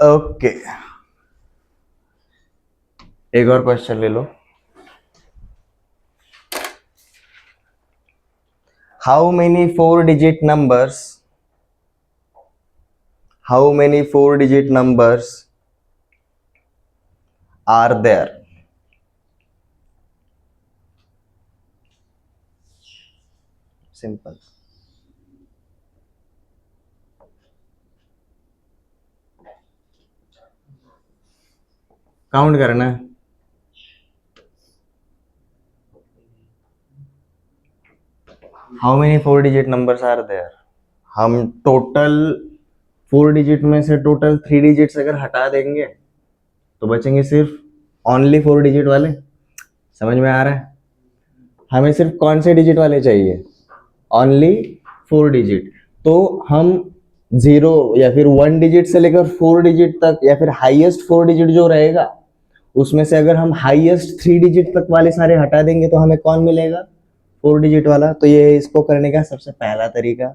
Okay, एक और question ले लो। How many 4 digit numbers are there? Simple. Count करना है। How many 4 digit numbers are there? हम टोटल 4 डिजिट में से टोटल 3 डिजिट्स अगर हटा देंगे तो बचेंगे सिर्फ ओनली 4 डिजिट वाले। समझ में आ रहा है? हमें सिर्फ कौन से डिजिट वाले चाहिए? Only 4 digit. तो हम 0 या फिर 1 डिजिट से लेकर 4 डिजिट तक या फिर हाईएस्ट 4 डिजिट जो रहेगा उसमें से अगर हम हाईएस्ट 3 डिजिट तक वाले सारे हटा देंगे तो हमें कौन मिलेगा? 4 डिजिट वाला। तो ये इसको करने का सबसे पहला तरीका,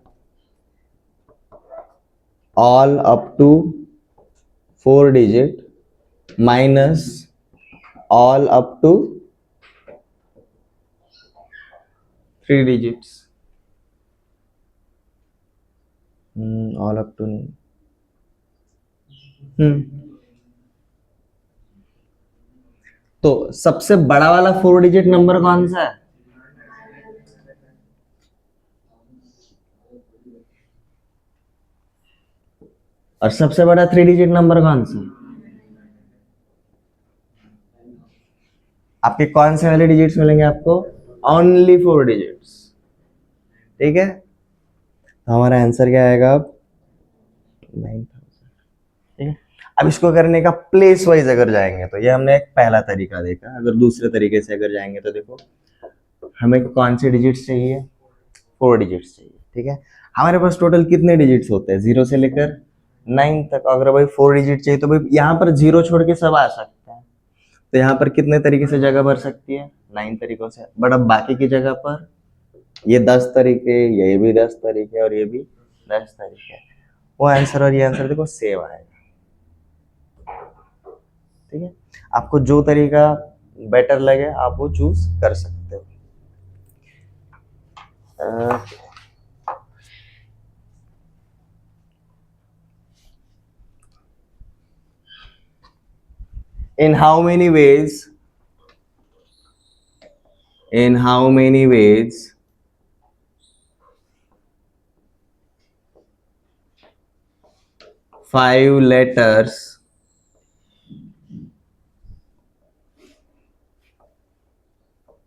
all up to 4 digit minus all up to 3 digits. All up to नहीं। तो सबसे बड़ा वाला 4 डिजिट नंबर कौन सा है? और सबसे बड़ा 3 डिजिट नंबर कौन सा? आपके कौन से वाले डिजिट्स मिलेंगे आपको? Only 4 digits. ठीक है, तो हमारा आंसर क्या आएगा अब? 9000। ठीक है, अब इसको करने का प्लेस वाइज अगर जाएंगे तो ये हमने एक पहला तरीका देखा। अगर दूसरे तरीके से अगर जाएंगे तो देखो, हमें कौन से डिजिट्स चाहिए? 4 डिजिट्स चाहिए। ठीक है, हमारे पास टोटल कितने डिजिट्स होते हैं? 0 से लेकर 9 तक। अगर भाई 4 डिजिट चाहिए तो भाई यहाँ पर 0 छोड़ के सब आ सकते हैं। तो यहाँ पर कितने तरीके से जगह भर सकती है? 9 तरीकों से। बट अब बाकी की जगह पर ये 10 तरीके, ये भी 10 तरीके और ये भी 10 तरीके। वो आंसर और ये आंसर देखो सेम आएगा। ठीक है, आपको जो तरीका बेटर लगे आप वो चूज कर सकते हो। in how many ways 5 letters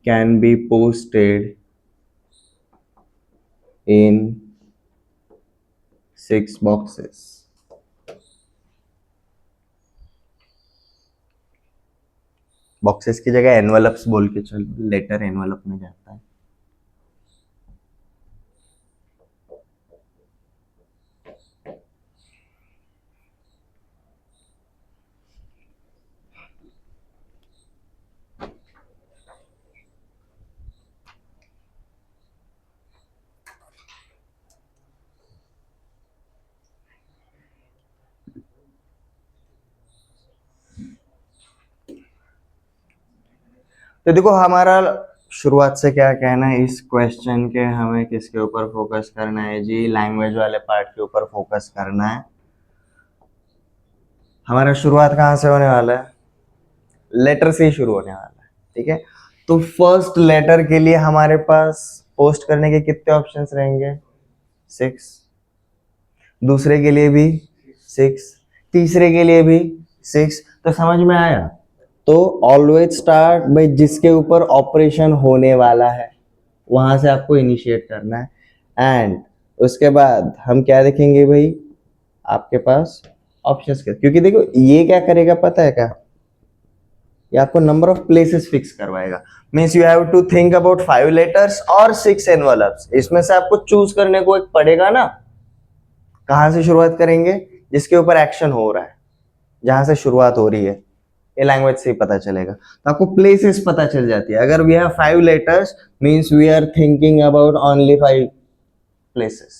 can be posted in 6 boxes? Boxes की जगह एनवलप्स बोल के चल, लेटर एनवलप में जाता है। तो देखो हमारा शुरुआत से क्या कहना है इस क्वेश्चन के, हमें किसके ऊपर फोकस करना है जी? लैंग्वेज वाले पार्ट के ऊपर फोकस करना है। हमारा शुरुआत कहाँ से होने वाला है? लेटर से ही शुरू होने वाला है। ठीक है, तो फर्स्ट लेटर के लिए हमारे पास पोस्ट करने के कितने ऑप्शंस रहेंगे? 6। दूसरे के लिए भी 6, तीसरे के लिए भी 6। तो समझ में आया? तो ऑलवेज स्टार्ट बाय जिसके ऊपर ऑपरेशन होने वाला है वहां से आपको इनिशिएट करना है। एंड उसके बाद हम क्या देखेंगे भाई? आपके पास ऑप्शंस के, क्योंकि देखो ये क्या करेगा पता है क्या? ये आपको नंबर ऑफ प्लेसेस फिक्स करवाएगा। Means you have to think about 5 letters और 6 एनवलप्स। इसमें से आपको चूज करने को एक पड़ेगा ना। कहां से शुरुआत करेंगे? जिसके ऊपर एक्शन हो रहा है, जहां से शुरुआत हो रही है। ये लैंग्वेज से ही पता चलेगा। तो आपको प्लेसेस पता चल जाती है। अगर we have 5 letters means we are thinking about only 5 places.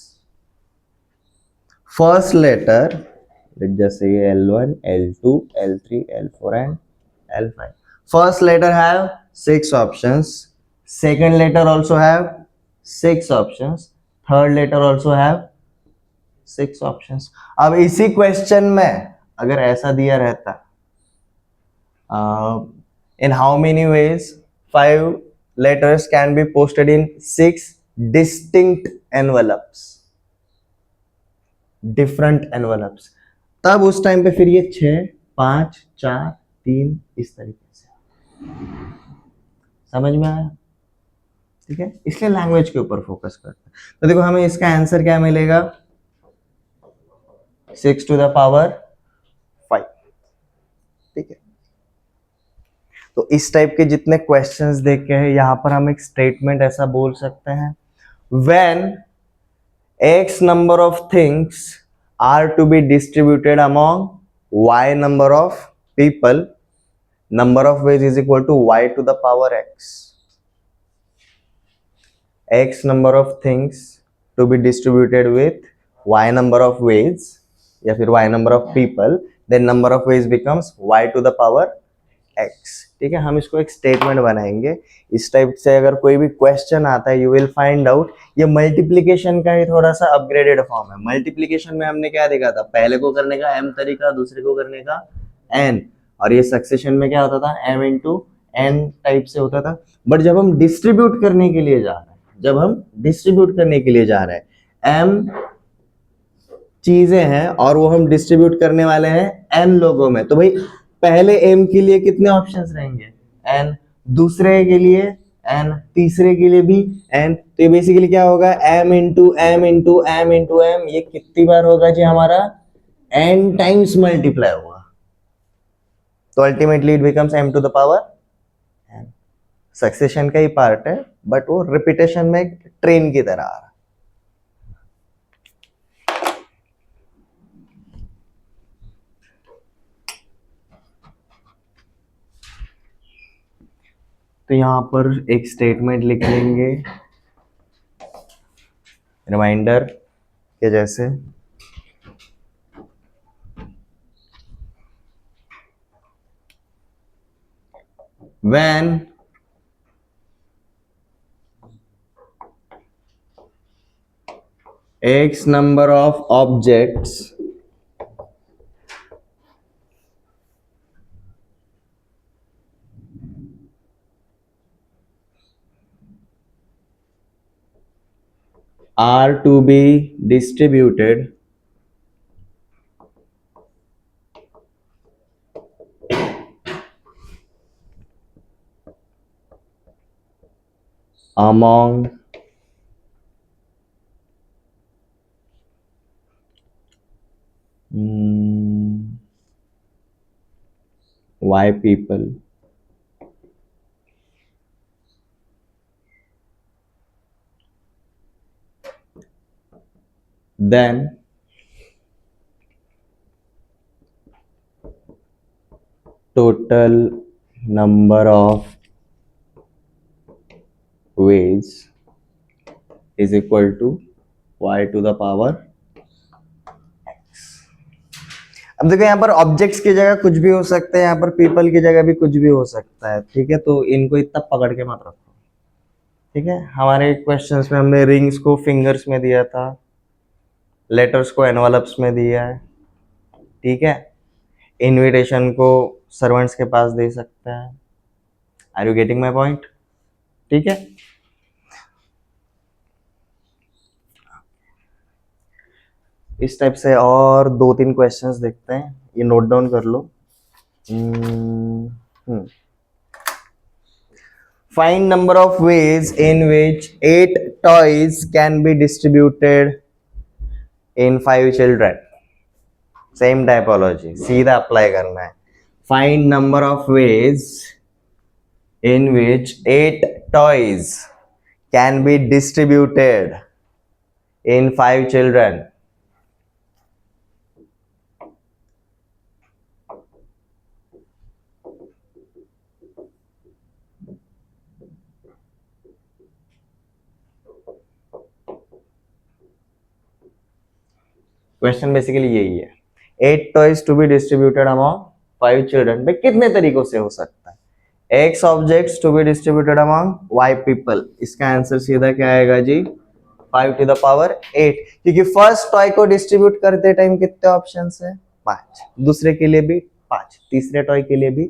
First letter let's just say L1, L2, L3, L4 and L5. First letter have 6 options, second letter also have 6 options, third letter also have 6 options. अब इसी question में अगर ऐसा दिया रहता, in how many ways 5 letters can be posted in 6 distinct envelopes, different envelopes, तब उस time पे फिर ये 6, 5, 4, 3 इस तरीके से। समझ में आया? ठीक है, इसलिए लैंग्वेज के ऊपर फोकस करते हैं। तो देखो हमें इसका आंसर क्या मिलेगा, 6 to the power 5। ठीक है, तो इस टाइप के जितने क्वेश्चंस देखे हैं, यहां पर हम एक स्टेटमेंट ऐसा बोल सकते हैं, when x number of things are to be distributed among y number of people, number of ways is equal to y to the power x. X number of things to be distributed with y number of ways या फिर y number of people, then number of ways becomes y to the power x। ठीक है, हम इसको एक statement बनाएंगे। इस type से अगर कोई भी क्वेश्चन आता है, यू विल फाइंड आउट ये मल्टीप्लीकेशन का ही थोड़ा सा अपग्रेडेड फॉर्म है। मल्टीप्लीकेशन में हमने क्या देखा था, पहले को करने का m तरीका, दूसरे को करने का n, और ये सक्सेशन में क्या होता था, m इंटू n टाइप से होता था। बट जब हम डिस्ट्रीब्यूट करने के लिए जा रहे हैं, जब हम डिस्ट्रीब्यूट करने के लिए जा रहे हैं, m चीजें हैं और वो हम डिस्ट्रीब्यूट करने वाले हैं n लोगों में, तो भाई पहले m के लिए कितने ऑप्शंस रहेंगे, n, दूसरे के लिए n, तीसरे के लिए भी n। तो ये बेसिकली क्या होगा, m into m into m into m, ये कितनी बार होगा जी, हमारा n टाइम्स मल्टीप्लाई होगा। तो ultimately it becomes m to the power n। Succession का ही पार्ट है, बट वो रिपीटेशन में एक ट्रेन की तरह आ रहा है। तो यहां पर एक स्टेटमेंट लिख लेंगे रिमाइंडर के जैसे, when x number of objects are to be distributed among y people, then total number of ways is equal to y to the power x। अब देखो यहाँ पर ऑब्जेक्ट्स की जगह कुछ भी हो सकता है, यहाँ पर पीपल की जगह भी कुछ भी हो सकता है। ठीक है, तो इनको इतना पकड़ के मत रखो। ठीक है, हमारे क्वेश्चंस में हमने रिंग्स को फिंगर्स में दिया था, लेटर्स को एनवलप्स में दिया है। ठीक है, इनविटेशन को सर्वेंट्स के पास दे सकते हैं। Are you getting my point? ठीक है, इस टाइप से और 2-3 क्वेश्चंस देखते हैं, ये नोट डाउन कर लो। Find number of ways in which 8 toys can be distributed in 5 children. Same typology सीधा अप्लाई करना है। Find number of ways in which 8 toys can be distributed in 5 children. Question basically यही है, 8 toys to be distributed among 5 children. भाई कितने तरीकों से हो सकता है? X objects to be distributed among Y people. इसका आंसर सीधा क्या आएगा जी? 5 टू द पावर 8, क्योंकि फर्स्ट टॉय को डिस्ट्रीब्यूट करते टाइम कितने ऑप्शंस है? 5। दूसरे के लिए भी 5, तीसरे टॉय के लिए भी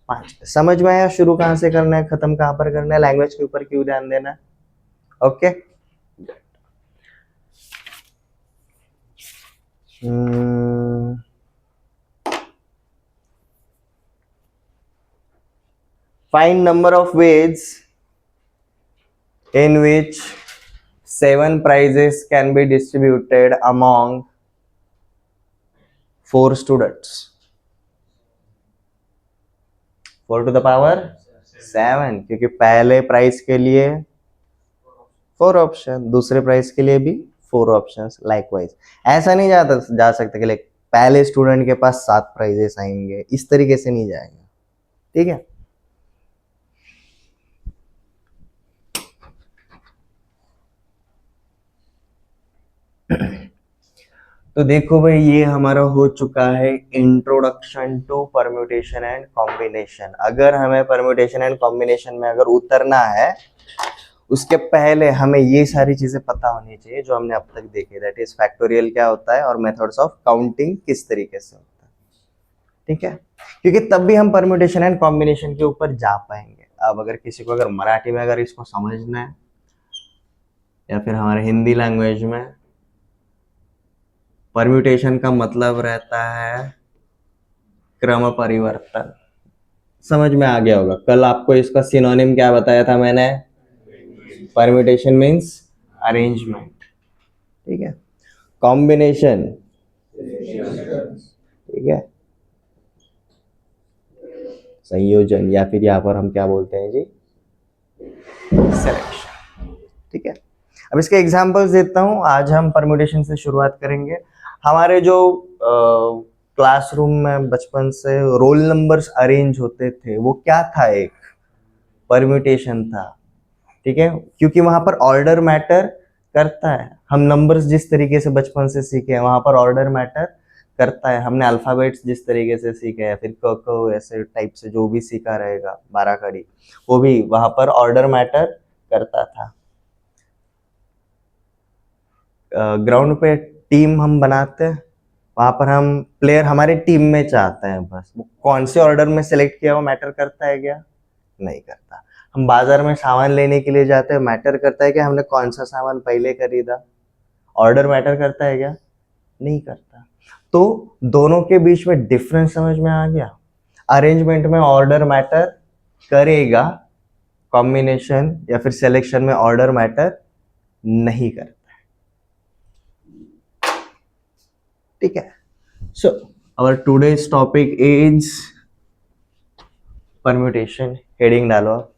5। समझ में आया शुरू कहां से करना है, खत्म कहां पर करना है, लैंग्वेज के ऊपर क्यों ध्यान देना है? Okay. Find number of ways in which 7 prizes can be distributed among 4 students. 4 to the power 7, क्योंकि पहले प्राइज के लिए 4 ऑप्शन, दूसरे प्राइज के लिए भी 4 ऑप्शन। लाइकवाइज ऐसा नहीं जा सकता कि लाइक पहले स्टूडेंट के पास 7 प्राइजेस आएंगे, इस तरीके से नहीं जाएगा। ठीक है। तो देखो भाई, ये हमारा हो चुका है introduction to permutation and combination. अगर हमें परम्यूटेशन एंड कॉम्बिनेशन में अगर उतरना है, उसके पहले हमें ये सारी चीजें पता होनी चाहिए जो हमने अब तक देखे। दैट इज फैक्टोरियल क्या होता है और मेथड्स ऑफ काउंटिंग किस तरीके से होता है। ठीक है, क्योंकि तब भी हम परम्यूटेशन एंड कॉम्बिनेशन के ऊपर जा पाएंगे। अब अगर किसी को अगर मराठी में अगर इसको समझना है या फिर हमारे हिंदी लैंग्वेज में, परम्यूटेशन का मतलब रहता है क्रम परिवर्तन। समझ में आ गया होगा। कल आपको इसका सिनोनिम क्या बताया था मैंने? Permutation means arrangement. ठीक है। कॉम्बिनेशन, ठीक है, संयोजन, या फिर यहाँ पर हम क्या बोलते हैं जी? सिलेक्शन। ठीक है। अब इसके एग्जांपल्स देता हूं। आज हम परम्यूटेशन से शुरुआत करेंगे। हमारे जो क्लासरूम में बचपन से रोल नंबर्स अरेंज होते थे, वो क्या था? एक परम्यूटेशन था। ठीक है, क्योंकि वहां पर ऑर्डर मैटर करता है। हम नंबर्स जिस तरीके से बचपन से सीखे हैं, वहां पर ऑर्डर मैटर करता है। हमने अल्फाबेट्स जिस तरीके से सीखे हैं, फिर क ख ऐसे टाइप से जो भी सीखा रहेगा, 12 खड़ी, वो भी वहां पर ऑर्डर मैटर करता था। ग्राउंड पे टीम हम बनाते हैं, वहां पर हम प्लेयर हमारे टीम में चाहते हैं, बस वो कौन से ऑर्डर में सेलेक्ट किया वो मैटर करता है क्या? नहीं करता। हम बाजार में सामान लेने के लिए जाते हैं, मैटर करता है कि हमने कौन सा सामान पहले खरीदा? ऑर्डर मैटर करता है क्या? नहीं करता। तो दोनों के बीच में डिफरेंस समझ में आ गया। अरेंजमेंट में ऑर्डर मैटर करेगा, कॉम्बिनेशन या फिर सिलेक्शन में ऑर्डर मैटर नहीं करता। ठीक है। So our today's topic is permutation. Heading डालो।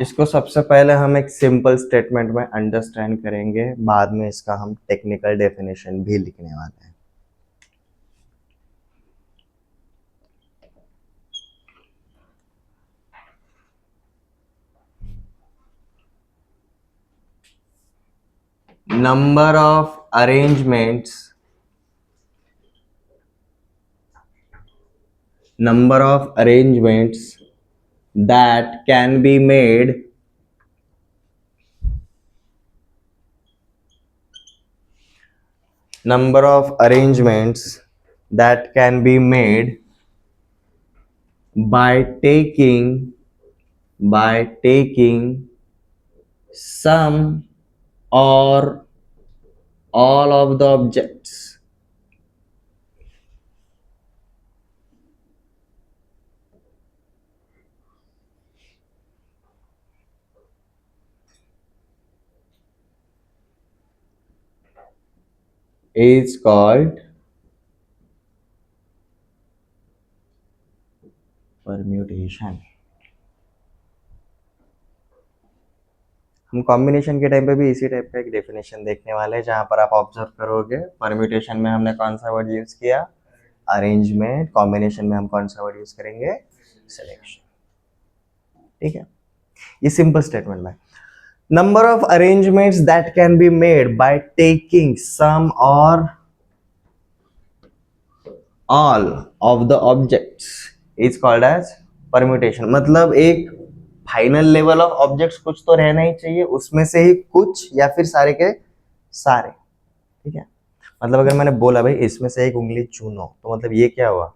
इसको सबसे पहले हम एक सिंपल स्टेटमेंट में अंडरस्टैंड करेंगे, बाद में इसका हम टेक्निकल डेफिनेशन भी लिखने वाले हैं। Number of arrangements, number of arrangements that can be made number of arrangements that can be made by taking some or all of the objects is called permutation। हम कॉम्बिनेशन के time पे भी इसी type का एक definition देखने वाले हैं, जहां पर आप ऑब्जर्व करोगे परम्यूटेशन में हमने कौन सा वर्ड यूज किया, अरेंजमेंट, कॉम्बिनेशन में हम कौन सा वर्ड यूज करेंगे, सिलेक्शन। ठीक है, ये सिंपल स्टेटमेंट है। Number of arrangements that can be made by taking some और all of the objects is called as permutation. मतलब एक फाइनल लेवल ऑफ ऑब्जेक्ट्स कुछ तो रहना ही चाहिए, उसमें से ही कुछ या फिर सारे के सारे। ठीक है, मतलब अगर मैंने बोला भाई इसमें से एक उंगली चुनो, तो मतलब ये क्या हुआ,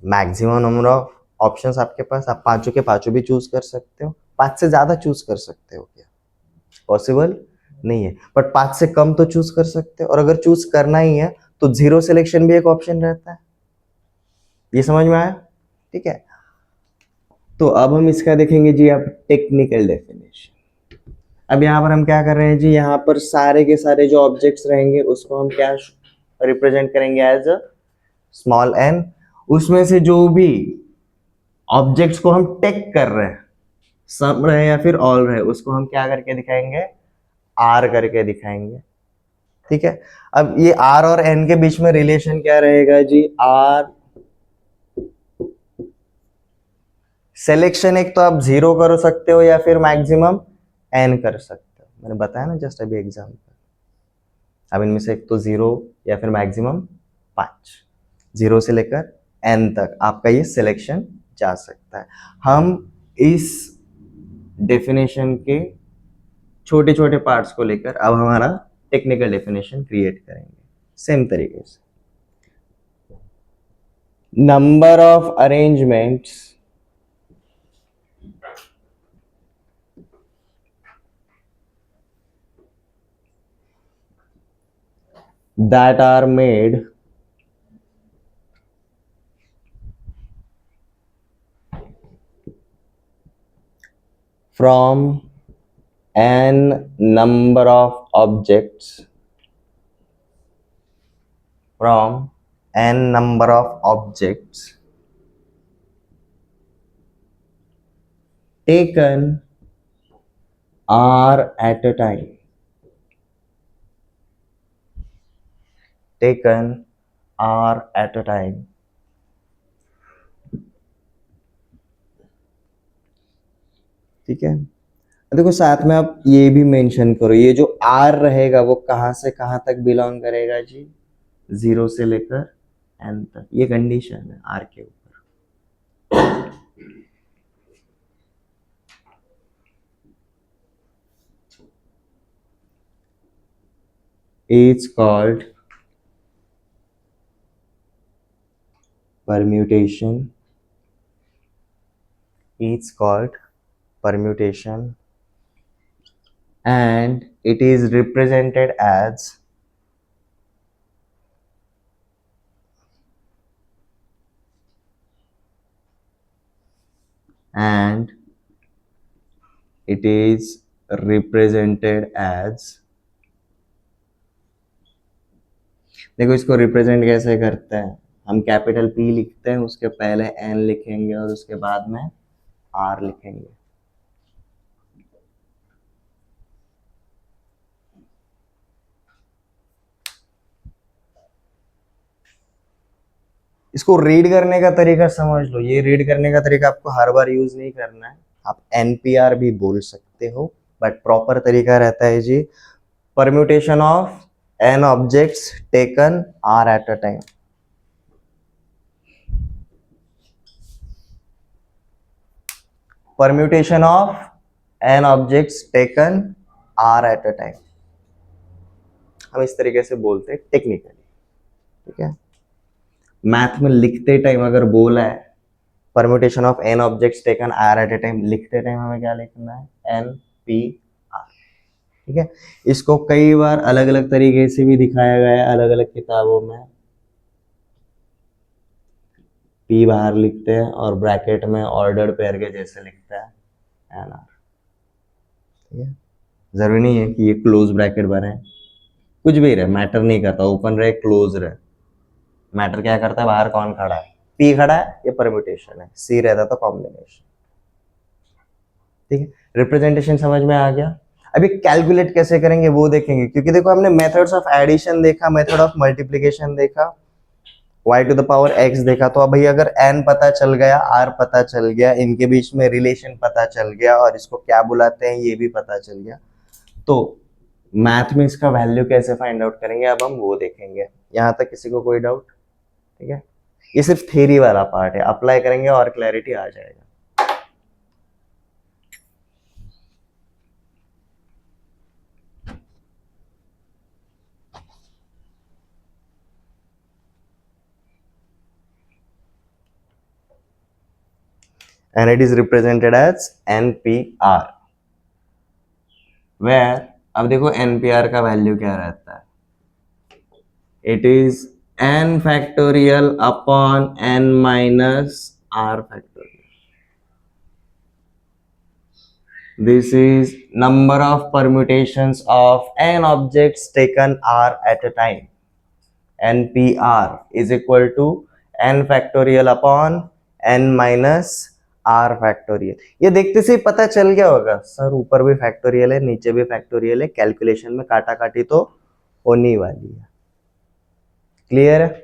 मैक्सिमम नंबर ऑफ ऑप्शंस आपके पास, आप पांचों के पांचों भी चूज कर सकते हो, 5 से ज्यादा चूज कर सकते हो, क्या पॉसिबल नहीं है, बट 5 से कम तो चूज कर सकते हो। और अगर चूज करना ही है तो जीरो सिलेक्शन भी एक ऑप्शन रहता है। ये समझ में आया? ठीक है, तो अब हम इसका देखेंगे जी अब टेक्निकल डेफिनेशन। अब यहाँ पर हम क्या कर रहे हैं जी, यहाँ पर सारे के सारे जो ऑब्जेक्ट्स रहेंगे उसको हम क्या रिप्रेजेंट करेंगे, एज अ स्मॉल एन। उसमें से जो भी ऑब्जेक्ट्स को हम टेक कर रहे हैं, सब रहे या फिर ऑल रहे, उसको हम क्या करके दिखाएंगे, आर करके दिखाएंगे। ठीक है, अब ये आर और एन के बीच में रिलेशन क्या रहेगा जी, आर सिलेक्शन एक तो आप 0 कर सकते हो या फिर मैक्सिमम एन कर सकते हो, मैंने बताया ना जस्ट अभी एग्जाम्पल। अब इनमें से एक तो 0 या फिर मैक्सिमम 5, 0 से लेकर एन तक आपका ये सिलेक्शन जा सकता है। हम इस डेफिनेशन के छोटे छोटे पार्ट्स को लेकर अब हमारा टेक्निकल डेफिनेशन क्रिएट करेंगे सेम तरीके से। Number of arrangements that are made from n number of objects, from n number of objects taken r at a time, taken r at a time। ठीक है, देखो साथ में आप ये भी मेंशन करो, ये जो आर रहेगा वो कहां से कहां तक बिलोंग करेगा जी, 0 से लेकर एन तक, ये कंडीशन है आर के ऊपर। It's called permutation. It's called permutation, and it is represented as and it is represented as, देखो इसको रिप्रेजेंट कैसे करते हैं, हम कैपिटल P लिखते हैं, उसके पहले N लिखेंगे और उसके बाद में R लिखेंगे। इसको रीड करने का तरीका समझ लो, ये रीड करने का तरीका आपको हर बार यूज नहीं करना है, आप NPR भी बोल सकते हो, बट प्रॉपर तरीका रहता है जी, permutation of n objects taken r at a time. Permutation of n objects taken r at a time, हम इस तरीके से बोलते हैं टेक्निकली। ठीक है, मैथ में लिखते टाइम अगर बोला है permutation of n objects taken r at a time, लिखते टाइम हमें क्या लिखना है, NPR। ठीक है, इसको कई बार अलग अलग तरीके से भी दिखाया गया है अलग अलग किताबों में। P बाहर लिखते हैं और ब्रैकेट में ऑर्डर्ड पेयर के जैसे लिखता है NR। ठीक है, जरूरी नहीं है कि ये क्लोज ब्रैकेट बने, कुछ भी रहे मैटर नहीं करता, ओपन रहे क्लोज रहे, मैटर क्या करता है बाहर कौन खड़ा है, P खड़ा है ये परम्यूटेशन है, C रहता तो कॉम्बिनेशन। ठीक है, रिप्रेजेंटेशन समझ में आ गया। अभी कैलकुलेट कैसे करेंगे वो देखेंगे, क्योंकि देखो हमने मेथड्स ऑफ एडिशन देखा, मेथड ऑफ मल्टीप्लिकेशन देखा, y to the power x देखा। तो अब भाई अगर n पता चल गया, r पता चल गया, इनके बीच में रिलेशन पता चल गया और इसको क्या बुलाते हैं ये भी पता चल गया, तो मैथ में इसका वैल्यू कैसे फाइंड आउट करेंगे अब हम वो देखेंगे। यहाँ तक किसी को कोई डाउट? ठीक है, ये सिर्फ थ्योरी वाला पार्ट है, अप्लाई करेंगे और क्लैरिटी आ जाएगा। And it is represented as NPR, where अब देखो NPR का वैल्यू क्या रहता है, it is n factorial upon n minus r factorial. This is number of permutations of n objects taken r at a time. NPR is equal to n factorial upon n minus r factorial. ये देखते से पता चल गया होगा sir, ऊपर भी factorial है नीचे भी फैक्टोरियल है, कैलकुलेशन में काटा काटी तो होनी वाली है। क्लियर है?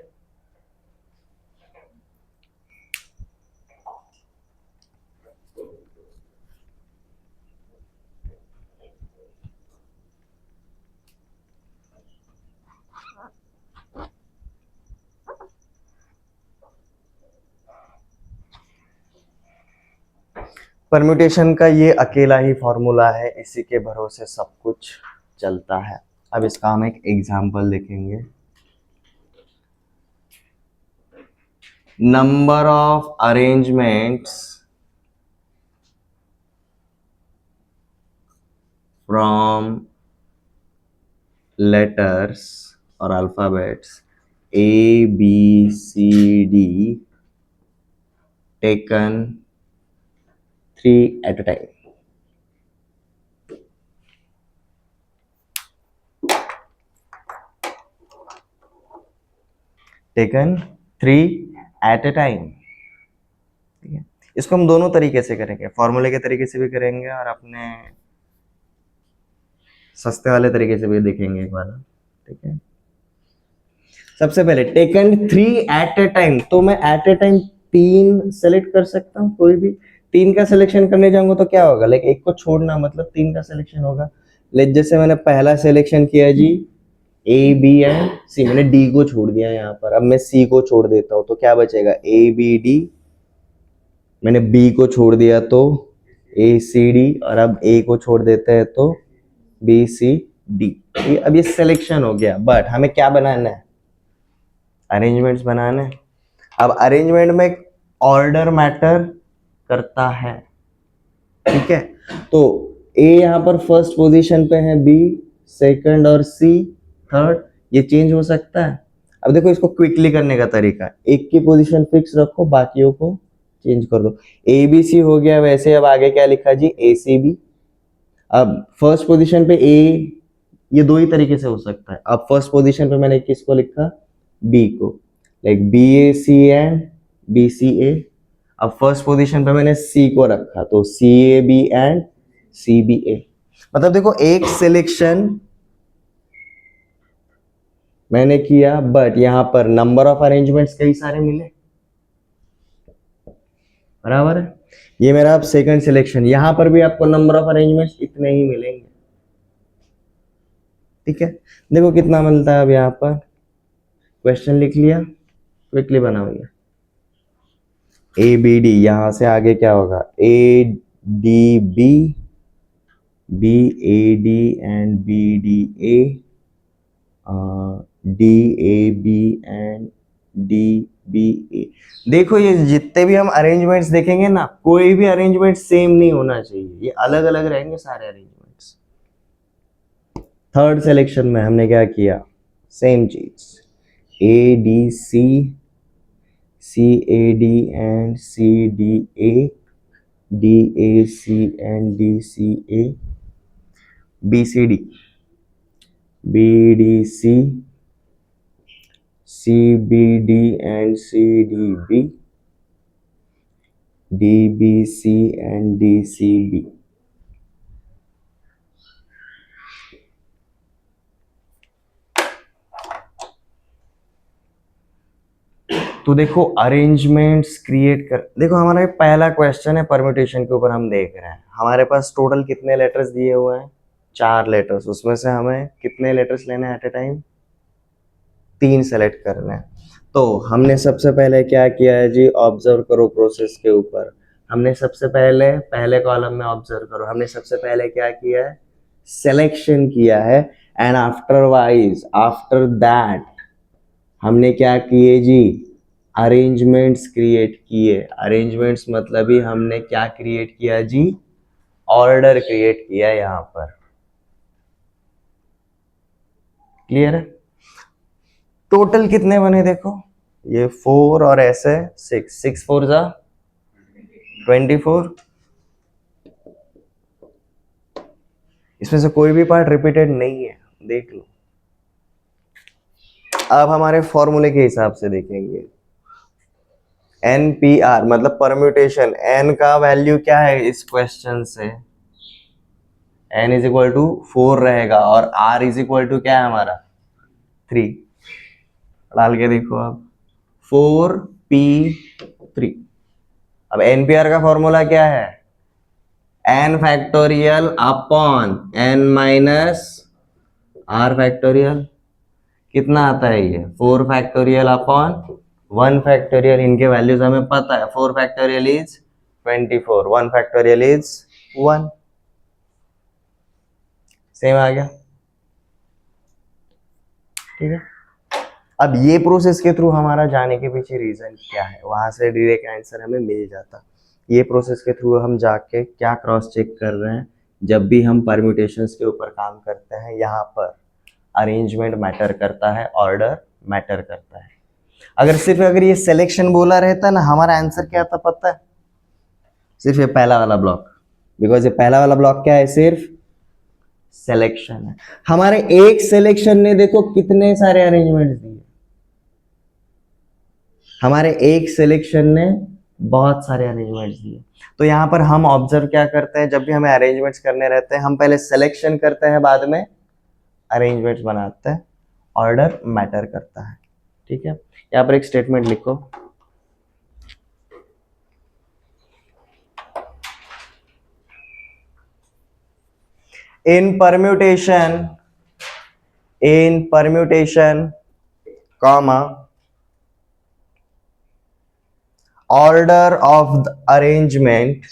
परम्यूटेशन का ये अकेला ही फॉर्मूला है, इसी के भरोसे सब कुछ चलता है। अब इसका हम एक एग्जांपल देखेंगे। Number of arrangements from letters और alphabets A B C D taken 3 at a time. Taken 3 at a time. ठीक है, इसको हम दोनों तरीके से करेंगे, फॉर्मूले के तरीके से भी करेंगे और अपने सस्ते वाले तरीके से भी देखेंगे एक बार। ठीक है, सबसे पहले टेकन 3 एट ए टाइम, तो मैं एट ए टाइम 3 सेलेक्ट कर सकता हूँ, कोई भी 3 का सिलेक्शन करने जाऊंगा तो क्या होगा, लाइक एक को छोड़ना मतलब 3 का सिलेक्शन होगा। लाइक जैसे मैंने पहला सिलेक्शन किया जी A B एंड C, मैंने D को छोड़ दिया यहाँ पर, अब मैं C को छोड़ देता हूँ तो क्या बचेगा A B D, मैंने B को छोड़ दिया तो A C D, और अब A को छोड़ देते हैं तो B C D। अब ये सिलेक्शन हो गया, बट हमें क्या बनाना है, अरेंजमेंट्स बनाने। अब अरेंजमेंट में ऑर्डर मैटर करता है। ठीक है, तो A यहाँ पर फर्स्ट पोजीशन पे है, B सेकंड और C थर्ड, ये चेंज हो सकता है। अब देखो इसको क्विकली करने का तरीका, एक की पोजीशन फिक्स रखो, बाकियों को चेंज कर दो। ABC हो गया, वैसे अब आगे क्या लिखा जी ACB। अब फर्स्ट पोजीशन पे A, ये दो ही तरीके से हो सकता है। अब फर्स्ट पोजीशन पे मैंने किसको लिखा, B को, लाइक BAC एंड BCA। अब फर्स्ट पोजीशन पे मैंने C को रखा तो CAB एंड CBA। मतलब देखो एक सिलेक्शन मैंने किया, बट यहाँ पर नंबर ऑफ अरेंजमेंट्स कई सारे मिले, बराबर है। ये मेरा अब सेकंड सिलेक्शन, यहां पर भी आपको नंबर ऑफ अरेंजमेंट्स इतने ही मिलेंगे। ठीक है, देखो कितना मिलता है। अब यहाँ पर क्वेश्चन लिख लिया, क्विकली बनाओगे। ABD, यहां से आगे क्या होगा ADB, BAD and BDA, DAB and DBA। देखो ये जितने भी हम अरेंजमेंट्स देखेंगे ना, कोई भी अरेंजमेंट सेम नहीं होना चाहिए, ये अलग अलग रहेंगे सारे अरेंजमेंट्स। थर्ड सिलेक्शन में हमने क्या किया, सेम चीज, ADC, CAD and CDA, DAC and DCA, BCD, BDC, CBD and CDB, DBC and DCB। तो देखो अरेंजमेंट्स क्रिएट कर, देखो हमारा ये पहला क्वेश्चन है परम्यूटेशन के ऊपर हम देख रहे हैं। हमारे पास टोटल कितने लेटर्स दिए हुए हैं? 4 लेटर्स। उसमें से हमें कितने लेटर्स लेने हैं एट ए टाइम? 3 सेलेक्ट करने हैं। तो हमने सबसे पहले क्या किया है जी? ऑब्जर्व करो प्रोसेस के ऊपर। हमने सबसे पहले पहले कॉलम में ऑब्जर्व करो, हमने सबसे पहले क्या किया है? सिलेक्शन किया है। एंड आफ्टर दैट हमने क्या किए जी? अरेंजमेंट्स क्रिएट किए। अरेंजमेंट्स मतलब ही हमने क्या क्रिएट किया जी? ऑर्डर क्रिएट किया यहां पर। क्लियर है? टोटल कितने बने देखो, ये 4 और ऐसे 6 4 जा 24। इसमें से कोई भी पार्ट रिपीटेड नहीं है, देख लो। अब हमारे फॉर्मूले के हिसाब से देखेंगे। NPR मतलब परम्यूटेशन। n का वैल्यू क्या है इस क्वेश्चन से? n इज इक्वल टू 4 रहेगा और r इज इक्वल टू क्या है हमारा? 3। डाल के देखो आप, 4p3। अब NPR का फॉर्मूला क्या है? n factorial upon n minus r factorial. कितना आता है ये? 4 फैक्टोरियल अपॉन 1 फैक्टोरियल। इनके वैल्यूज हमें पता है। 4 factorial is 24, 1 factorial is 1। Same आ गया, ठीक है। अब ये प्रोसेस के थ्रू हमारा जाने के पीछे रीजन क्या है, वहां से डायरेक्ट आंसर हमें मिल जाता। ये प्रोसेस के थ्रू हम जाके क्या क्रॉस चेक कर रहे हैं? जब भी हम परम्यूटेशंस के ऊपर काम करते हैं, यहाँ पर अरेंजमेंट मैटर करता है, ऑर्डर मैटर करता है। अगर ये सिलेक्शन बोला रहता ना, हमारा आंसर क्या था पता है? सिर्फ ये पहला वाला ब्लॉक। बिकॉज ये पहला वाला ब्लॉक क्या है? सिर्फ सिलेक्शन है। हमारे एक सिलेक्शन ने देखो कितने सारे अरेंजमेंट्स दिए। हमारे एक सिलेक्शन ने बहुत सारे अरेंजमेंट्स दिए। तो यहां पर हम ऑब्जर्व क्या करते हैं? जब भी हमें अरेंजमेंट्स करने रहते हैं, हम पहले सिलेक्शन करते हैं, बाद में अरेंजमेंट्स बनाते हैं। ऑर्डर मैटर करता है, ठीक है। यहां पर एक स्टेटमेंट लिखो। in permutation comma order of the arrangement,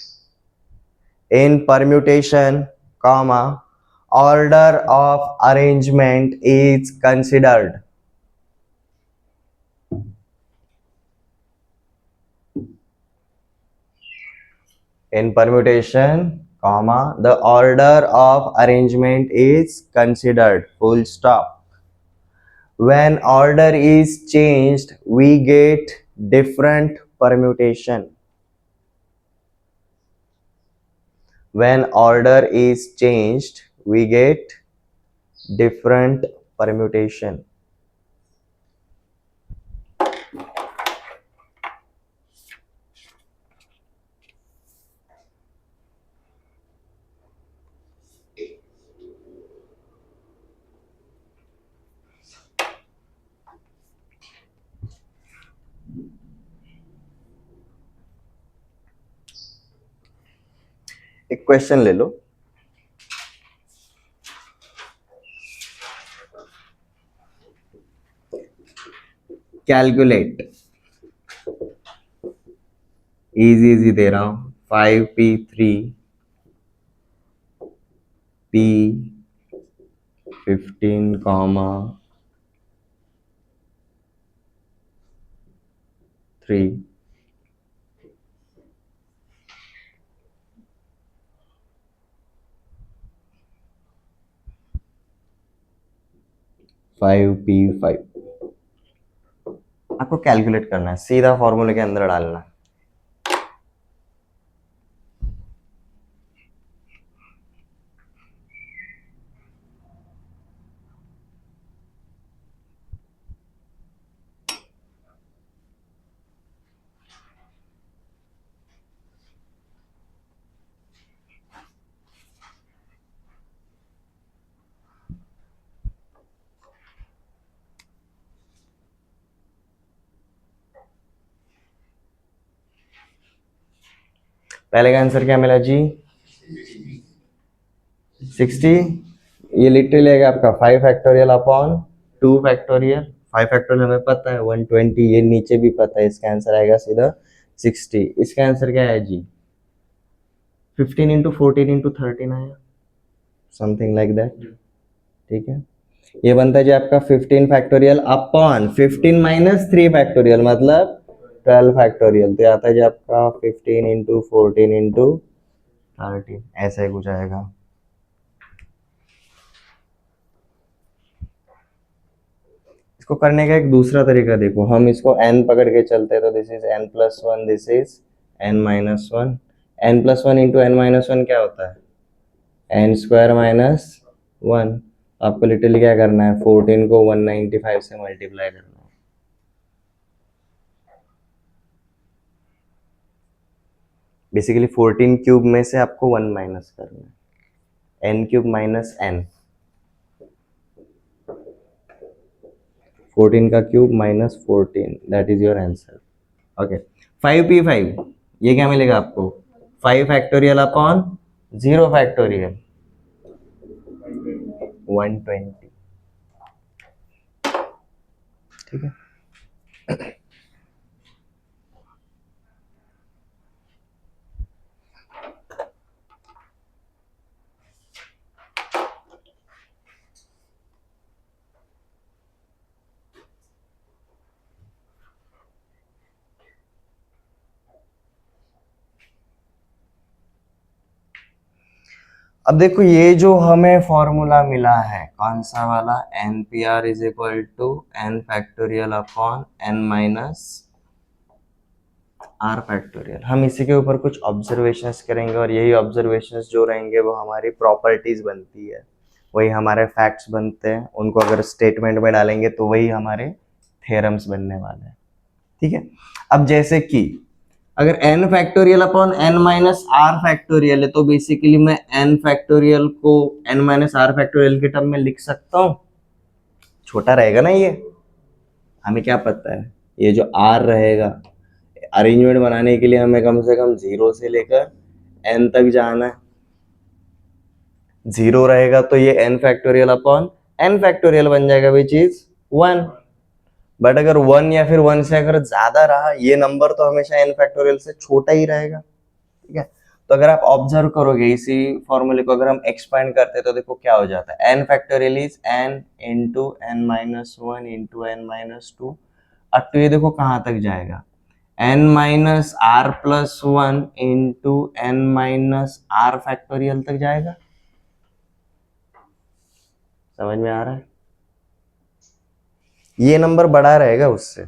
in permutation comma order of arrangement is considered. In permutation comma the order of arrangement is considered, full stop. When order is changed, we get different permutation. When order is changed, we get different permutation. एक question ले लो। Calculate, easy दे रहा हूं। 5p3 p15 comma 3 5p5। आपको calculate करना है, सीधा फॉर्मूले के अंदर डालना है। पहले का आंसर क्या मिला जी? 60। ये लिटरली है आपका 5 फैक्टोरियल अपॉन 2 फैक्टोरियल। 5 फैक्टोरियल हमें पता है 120, ये नीचे भी पता है, इसका आंसर आएगा सीधा 60। इसका आंसर क्या है जी? 15 इंटू 14 इंटू 13 आया, समथिंग लाइक दैट। ठीक है, ये बनता है जी आपका 15 फैक्टोरियल अपॉन 15 माइनस 3 फैक्टोरियल मतलब 12 फैक्टोरियल। तो आता है जी आपका 15 इंटू 14 इंटू 13, ऐसा ही कुछ आएगा। इसको करने का एक दूसरा तरीका देखो, हम इसको n पकड़ के चलते हैं तो this is n plus one, this is n minus one. n plus one into n minus one क्या होता है? n square minus one. आपको लिटरली क्या करना है? 14 को 195 से मल्टीप्लाई करना है। बेसिकली 14 क्यूब में से आपको 1 माइनस करना है, n क्यूब माइनस n, 14 का cube minus 14, that is your answer. Okay, 5p5 ये क्या मिलेगा आपको? 5 फैक्टोरियल अपॉन 0 फैक्टोरियल 120। ठीक है, अब देखो ये जो हमें फॉर्मूला मिला है कौन सा वाला? N P R is equal to n factorial upon n minus r factorial. हम इसी के ऊपर कुछ ऑब्जर्वेशंस करेंगे और यही ऑब्जर्वेशंस जो रहेंगे वो हमारी प्रॉपर्टीज बनती है, वही हमारे फैक्ट्स बनते हैं। उनको अगर स्टेटमेंट में डालेंगे तो वही हमारे थ्योरम्स बनने वाले हैं। ठीक है, अब जैसे कि अगर n factorial upon n minus r factorial है तो बेसिकली मैं n फैक्टोरियल को n माइनस आर फैक्टोरियल के टर्म में लिख सकता हूँ। छोटा रहेगा ना ये, हमें क्या पता है ये जो r रहेगा, अरेंजमेंट बनाने के लिए हमें कम से कम 0 से लेकर n तक जाना है। 0 रहेगा तो ये n factorial upon n factorial बन जाएगा विच इज 1। बट अगर 1 या फिर 1 से अगर ज्यादा रहा, ये नंबर तो हमेशा n फैक्टोरियल से छोटा ही रहेगा। ठीक है, तो अगर आप ऑब्जर्व करोगे इसी फॉर्मूले को अगर हम एक्सपांड करते हैं तो देखो क्या हो जाता है? n factorial is n into n minus one into n minus two. अब तो ये देखो कहाँ तक जाएगा? n minus r plus one into n minus r factorial तक जाएगा। समझ में आ रहा है? ये नंबर बड़ा रहेगा उससे,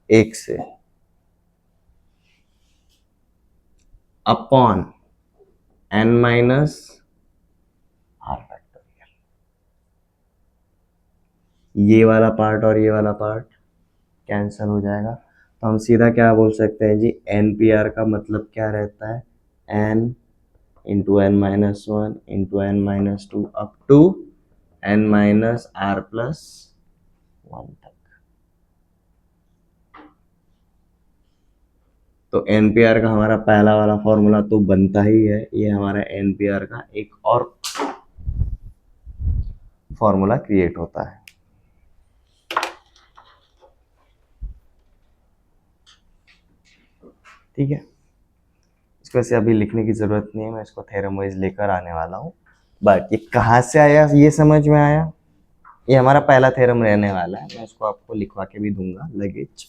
एक से, upon n minus r factorial. ये वाला पार्ट और ये वाला पार्ट कैंसिल हो जाएगा, तो हम सीधा क्या बोल सकते हैं जी? एन पी आर का मतलब क्या रहता है? n into n minus one into n minus two up to n minus r plus one तक। तो एनपीआर का हमारा पहला वाला फॉर्मूला तो बनता ही है, ये हमारा एनपीआर का एक और फॉर्मूला क्रिएट होता है। ठीक है, इसको ऐसे अभी लिखने की जरूरत नहीं है, मैं इसको थ्योरम वाइज लेकर आने वाला हूँ। बट ये कहाँ से आया ये समझ में आया? ये हमारा पहला थ्योरम रहने वाला है, मैं इसको आपको लिखवा के भी दूंगा लगेज।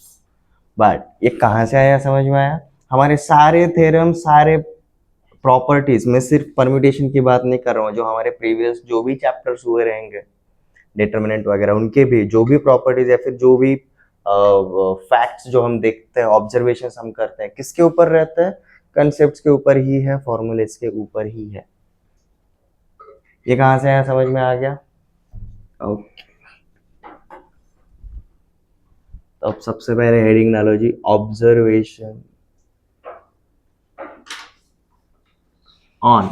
बट ये कहाँ से आया समझ में आया? हमारे सारे थ्योरम, सारे प्रॉपर्टीज में, सिर्फ परम्यूटेशन की बात नहीं कर रहा हूँ, जो हमारे प्रीवियस जो भी चैप्टर्स हुए रहेंगे डिटरमिनेंट वगैरह, उनके भी जो भी प्रॉपर्टीज या फिर जो भी फैक्ट्स जो हम देखते हैं, ऑब्जर्वेशंस हम करते हैं, किसके ऊपर रहते हैं? कंसेप्ट्स के ऊपर ही है, फॉर्मूलेस के ऊपर ही है। ये कहाँ से आया समझ में आ गया? ओके, तो अब सबसे पहले हेडिंग डालो जी, ऑब्जर्वेशन ऑन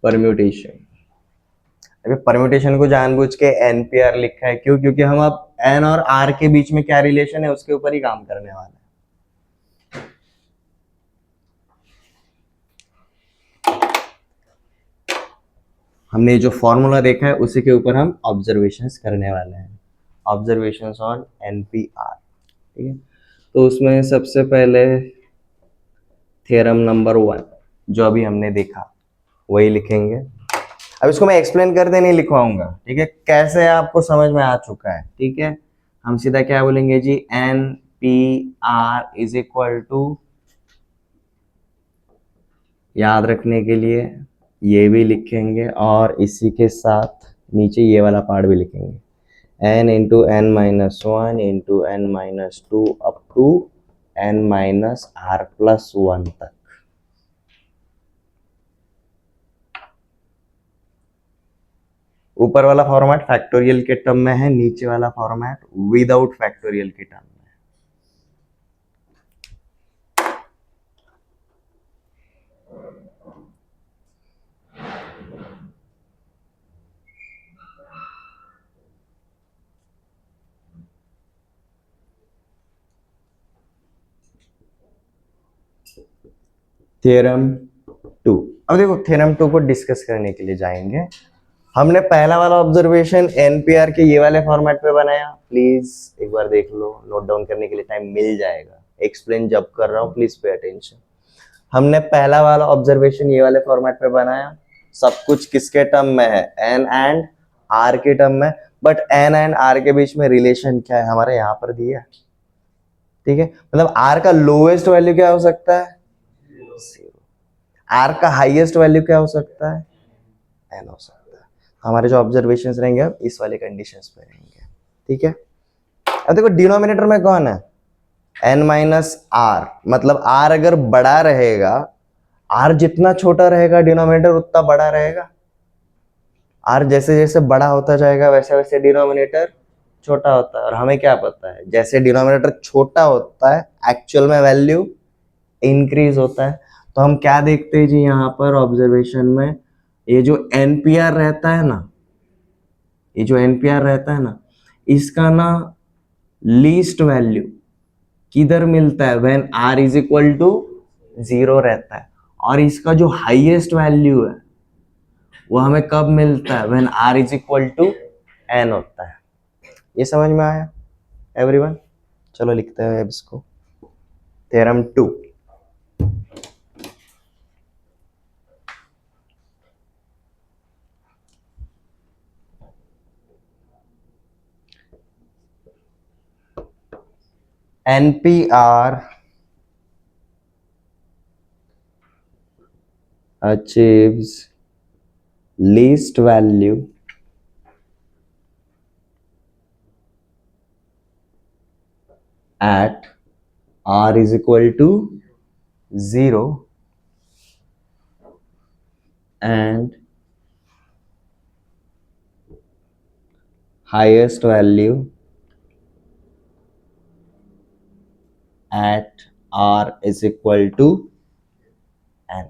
परम्यूटेशन। अभी परम्यूटेशन को जानबूझ के एनपीआर लिखा है, क्यों? क्योंकि हम अब एन और आर के बीच में क्या रिलेशन है उसके ऊपर ही काम करने वाले हैं। हमने जो फॉर्मूला देखा है उसी के ऊपर हम ऑब्जर्वेशंस करने वाले हैं, ऑब्जर्वेशंस ऑन एनपीआर। ठीक है, तो उसमें सबसे पहले थ्योरम नंबर 1 जो अभी हमने देखा वही लिखेंगे। अब इसको मैं एक्सप्लेन करते नहीं लिखवाऊंगा, ठीक है, कैसे आपको समझ में आ चुका है। ठीक है, हम सीधा क्या बोलेंगे जी, N P R is equal to, याद रखने के लिए ये भी लिखेंगे और इसी के साथ नीचे ये वाला पार्ट भी लिखेंगे, n into n minus one into n minus two up to n minus r plus one तक। ऊपर वाला फॉर्मेट फैक्टोरियल के टर्म में है, नीचे वाला फॉर्मेट विदाउट फैक्टोरियल के टर्म में। थ्योरम 2, अब देखो थ्योरम 2 को डिस्कस करने के लिए जाएंगे। हमने पहला वाला ऑब्जर्वेशन एनपीआर के ये वाले फॉर्मेट पे बनाया, प्लीज एक बार देख लो, नोट डाउन करने के लिए टाइम मिल जाएगा, एक्सप्लेन जब कर रहा हूँ प्लीज पे अटेंशन। हमने पहला वाला ऑब्जर्वेशन ये वाले फॉर्मेट पे बनाया, सब कुछ किसके टर्म में है, एन एंड आर के टर्म में, बट एन एंड आर के बीच में रिलेशन क्या है हमारे यहाँ पर दिया। ठीक है, मतलब आर का लोएस्ट वैल्यू क्या हो सकता है, आर का हाईएस्ट वैल्यू क्या हो सकता है, एन हो सकता है। हमारे जो ऑब्जर्वेशंस रहेंगे अब इस वाले कंडीशंस पे रहेंगे। ठीक है, अब देखो डिनोमिनेटर में कौन है, एन माइनस आर, मतलब आर अगर बड़ा रहेगा, आर जितना छोटा रहेगा डिनोमिनेटर उतना बड़ा रहेगा, आर जैसे जैसे बड़ा होता जाएगा वैसे वैसे डिनोमिनेटर छोटा होता है। और हमें क्या पता है, जैसे डिनोमिनेटर छोटा होता है एक्चुअल में वैल्यू इंक्रीज होता है। तो हम क्या देखते हैं जी यहाँ पर ऑब्जर्वेशन में, ये जो एनपीआर रहता है ना, ये जो एनपीआर रहता है ना, इसका ना लीस्ट वैल्यू किधर मिलता है, when r is equal to 0 रहता है, और इसका जो हाईएस्ट वैल्यू है वो हमें कब मिलता है, when r is equal to n होता है। ये समझ में आया एवरीवन? चलो लिखते हैं अब इसको, theorem 2। NPR achieves least value at R is equal to 0 and highest value at R is equal to N।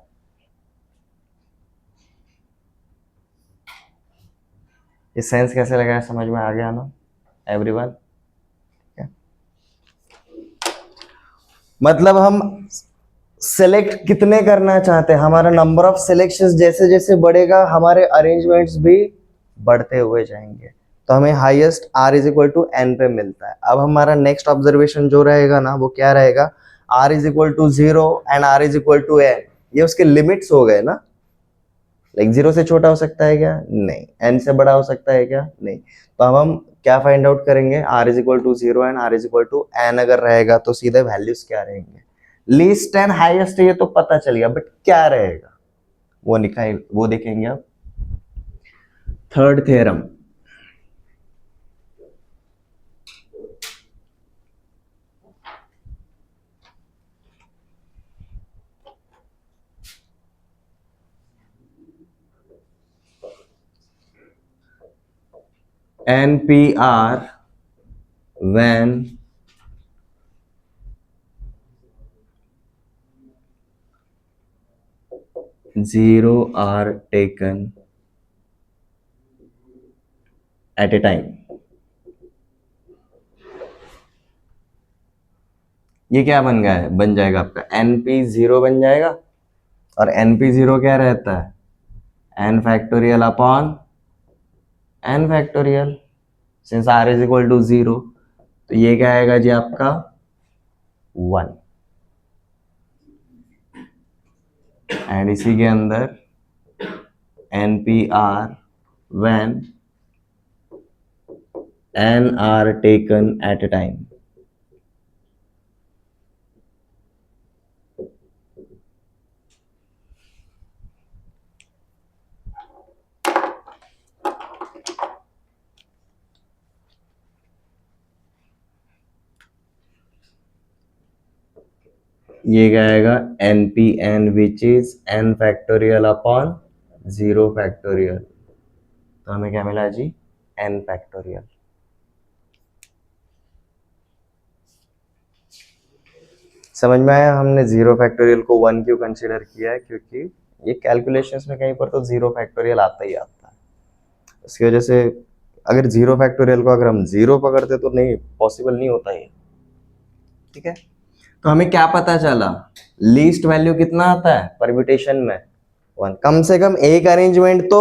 ये सेंस कैसे लगा, समझ में आ गया ना एवरीवन? मतलब हम सेलेक्ट कितने करना चाहते हैं, हमारा नंबर ऑफ सिलेक्शंस जैसे जैसे बढ़ेगा हमारे अरेंजमेंट्स भी बढ़ते हुए जाएंगे, तो हमें highest r is equal to n पे मिलता है। अब हमारा नेक्स्ट ऑब्जर्वेशन जो रहेगा ना वो क्या रहेगा, r is equal to 0 and r is equal to n, ये उसके लिमिट्स हो गए ना, लाइक 0 से छोटा हो सकता है क्या, नहीं, एन से बड़ा हो सकता है क्या, नहीं। तो अब हम क्या फाइंड आउट करेंगे, r is equal to 0 and r is equal to n अगर रहेगा तो सीधे वैल्यूज क्या रहेंगे, लीस्ट एंड हाईएस्ट ये तो पता चल गया, बट क्या रहेगा वो वो देखेंगे अब। Third theorem, NPR when zero are taken at a time। ये क्या बन गया है, बन जाएगा आपका NP0 बन जाएगा, और NP0 क्या रहता है, n factorial upon n factorial, since r is equal to 0, तो ये क्या आएगा जी आपका 1, एंड इसी के अंदर NPR when n are taken at a time. ये क्या आएगा NPN which is n factorial upon 0 factorial, तो हमें क्या मिला जी n फैक्टोरियल। समझ में आया हमने 0 फैक्टोरियल को 1 क्यों कंसीडर किया है, क्योंकि ये कैलकुलेशंस में कहीं पर तो 0 फैक्टोरियल आता ही आता है, इसकी वजह से अगर 0 फैक्टोरियल को अगर हम 0 पकड़ते तो नहीं पॉसिबल नहीं होता ये, ठीक है। तो हमें क्या पता चला, लीस्ट वैल्यू कितना आता है परम्यूटेशन में 1, कम से कम एक अरेंजमेंट तो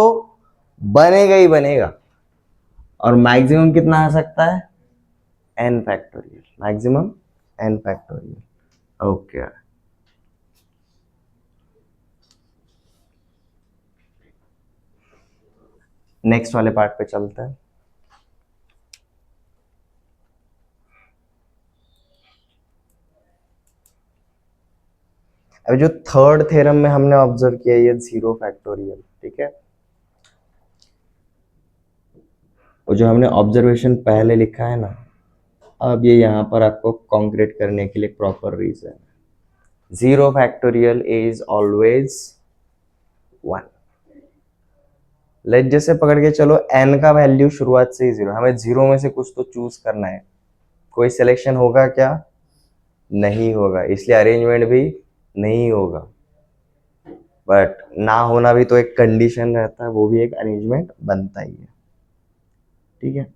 बनेगा ही बनेगा, और मैक्सिमम कितना आ सकता है n factorial, maximum n factorial. Okay next वाले पार्ट पे चलते हैं। अभी जो थर्ड थ्योरम में हमने ऑब्जर्व किया ये 0 फैक्टोरियल, ठीक है। और जो हमने ऑब्जर्वेशन पहले लिखा है ना, अब ये यहाँ पर आपको कॉन्क्रीट करने के लिए proper reason, 0 factorial is always 1। Let जैसे पकड़ के चलो n का वैल्यू शुरुआत से ही 0, हमें 0 में से कुछ तो चूज करना है, कोई सिलेक्शन होगा क्या, नहीं होगा, इसलिए अरेंजमेंट भी नहीं होगा, बट ना होना भी तो एक कंडीशन रहता है, वो भी एक अरेंजमेंट बनता ही है, ठीक है।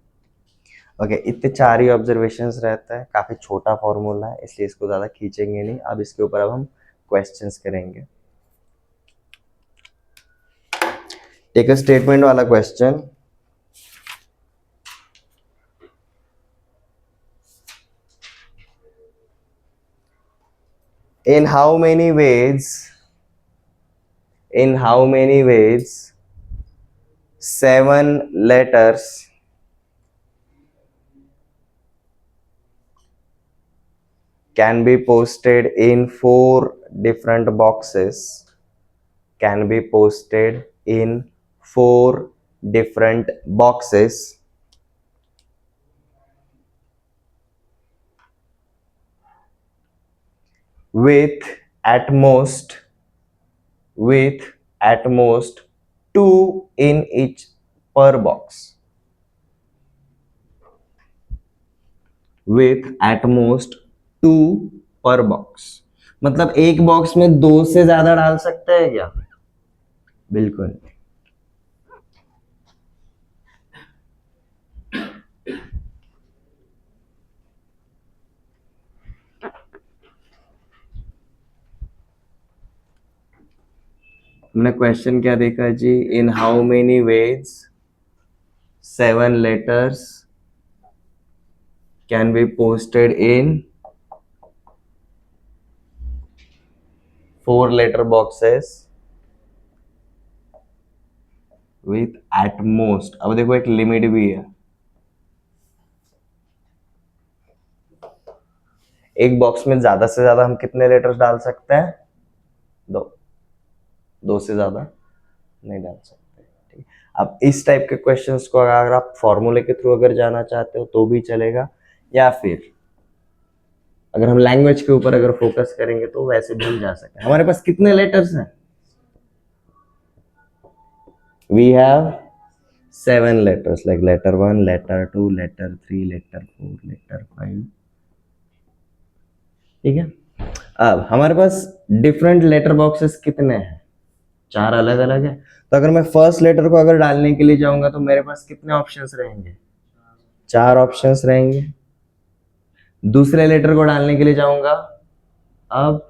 ओके इतने 4 ही ऑब्जर्वेशंस रहता है, काफी छोटा फॉर्मूला है इसलिए इसको ज्यादा खींचेंगे नहीं, अब इसके ऊपर अब हम क्वेश्चंस करेंगे। टेक अ स्टेटमेंट वाला question, in how many ways 7 letters can be posted in 4 different boxes, can be posted in 4 different boxes with at most 2 in each per box, with at most 2 per box, मतलब एक box में 2 से ज्यादा डाल सकते हैं क्या, बिल्कुल। हमने क्वेश्चन क्या देखा जी, in how many ways 7 letters can be posted in 4 letter boxes with at most, अब देखो एक लिमिट भी है, एक बॉक्स में ज्यादा से ज्यादा हम कितने लेटर्स डाल सकते हैं, 2 से ज्यादा नहीं डाल सकते, ठीक। अब इस टाइप के क्वेश्चंस को अगर आप फॉर्मूले के थ्रू अगर जाना चाहते हो तो भी चलेगा, या फिर अगर हम लैंग्वेज के ऊपर अगर फोकस करेंगे तो वैसे भी जा सकते हैं। हमारे पास कितने लेटर्स हैं, we have 7 letters, like letter 1, letter 2, letter 3, letter 4, letter 5, ठीक है। अब हमारे पास डिफरेंट लेटर बॉक्सेस कितने हैं, 4 अलग अलग है, तो अगर मैं फर्स्ट लेटर को अगर डालने के लिए जाऊंगा तो मेरे पास कितने ऑप्शंस रहेंगे, 4 ऑप्शंस रहेंगे। दूसरे लेटर को डालने के लिए जाऊंगा अब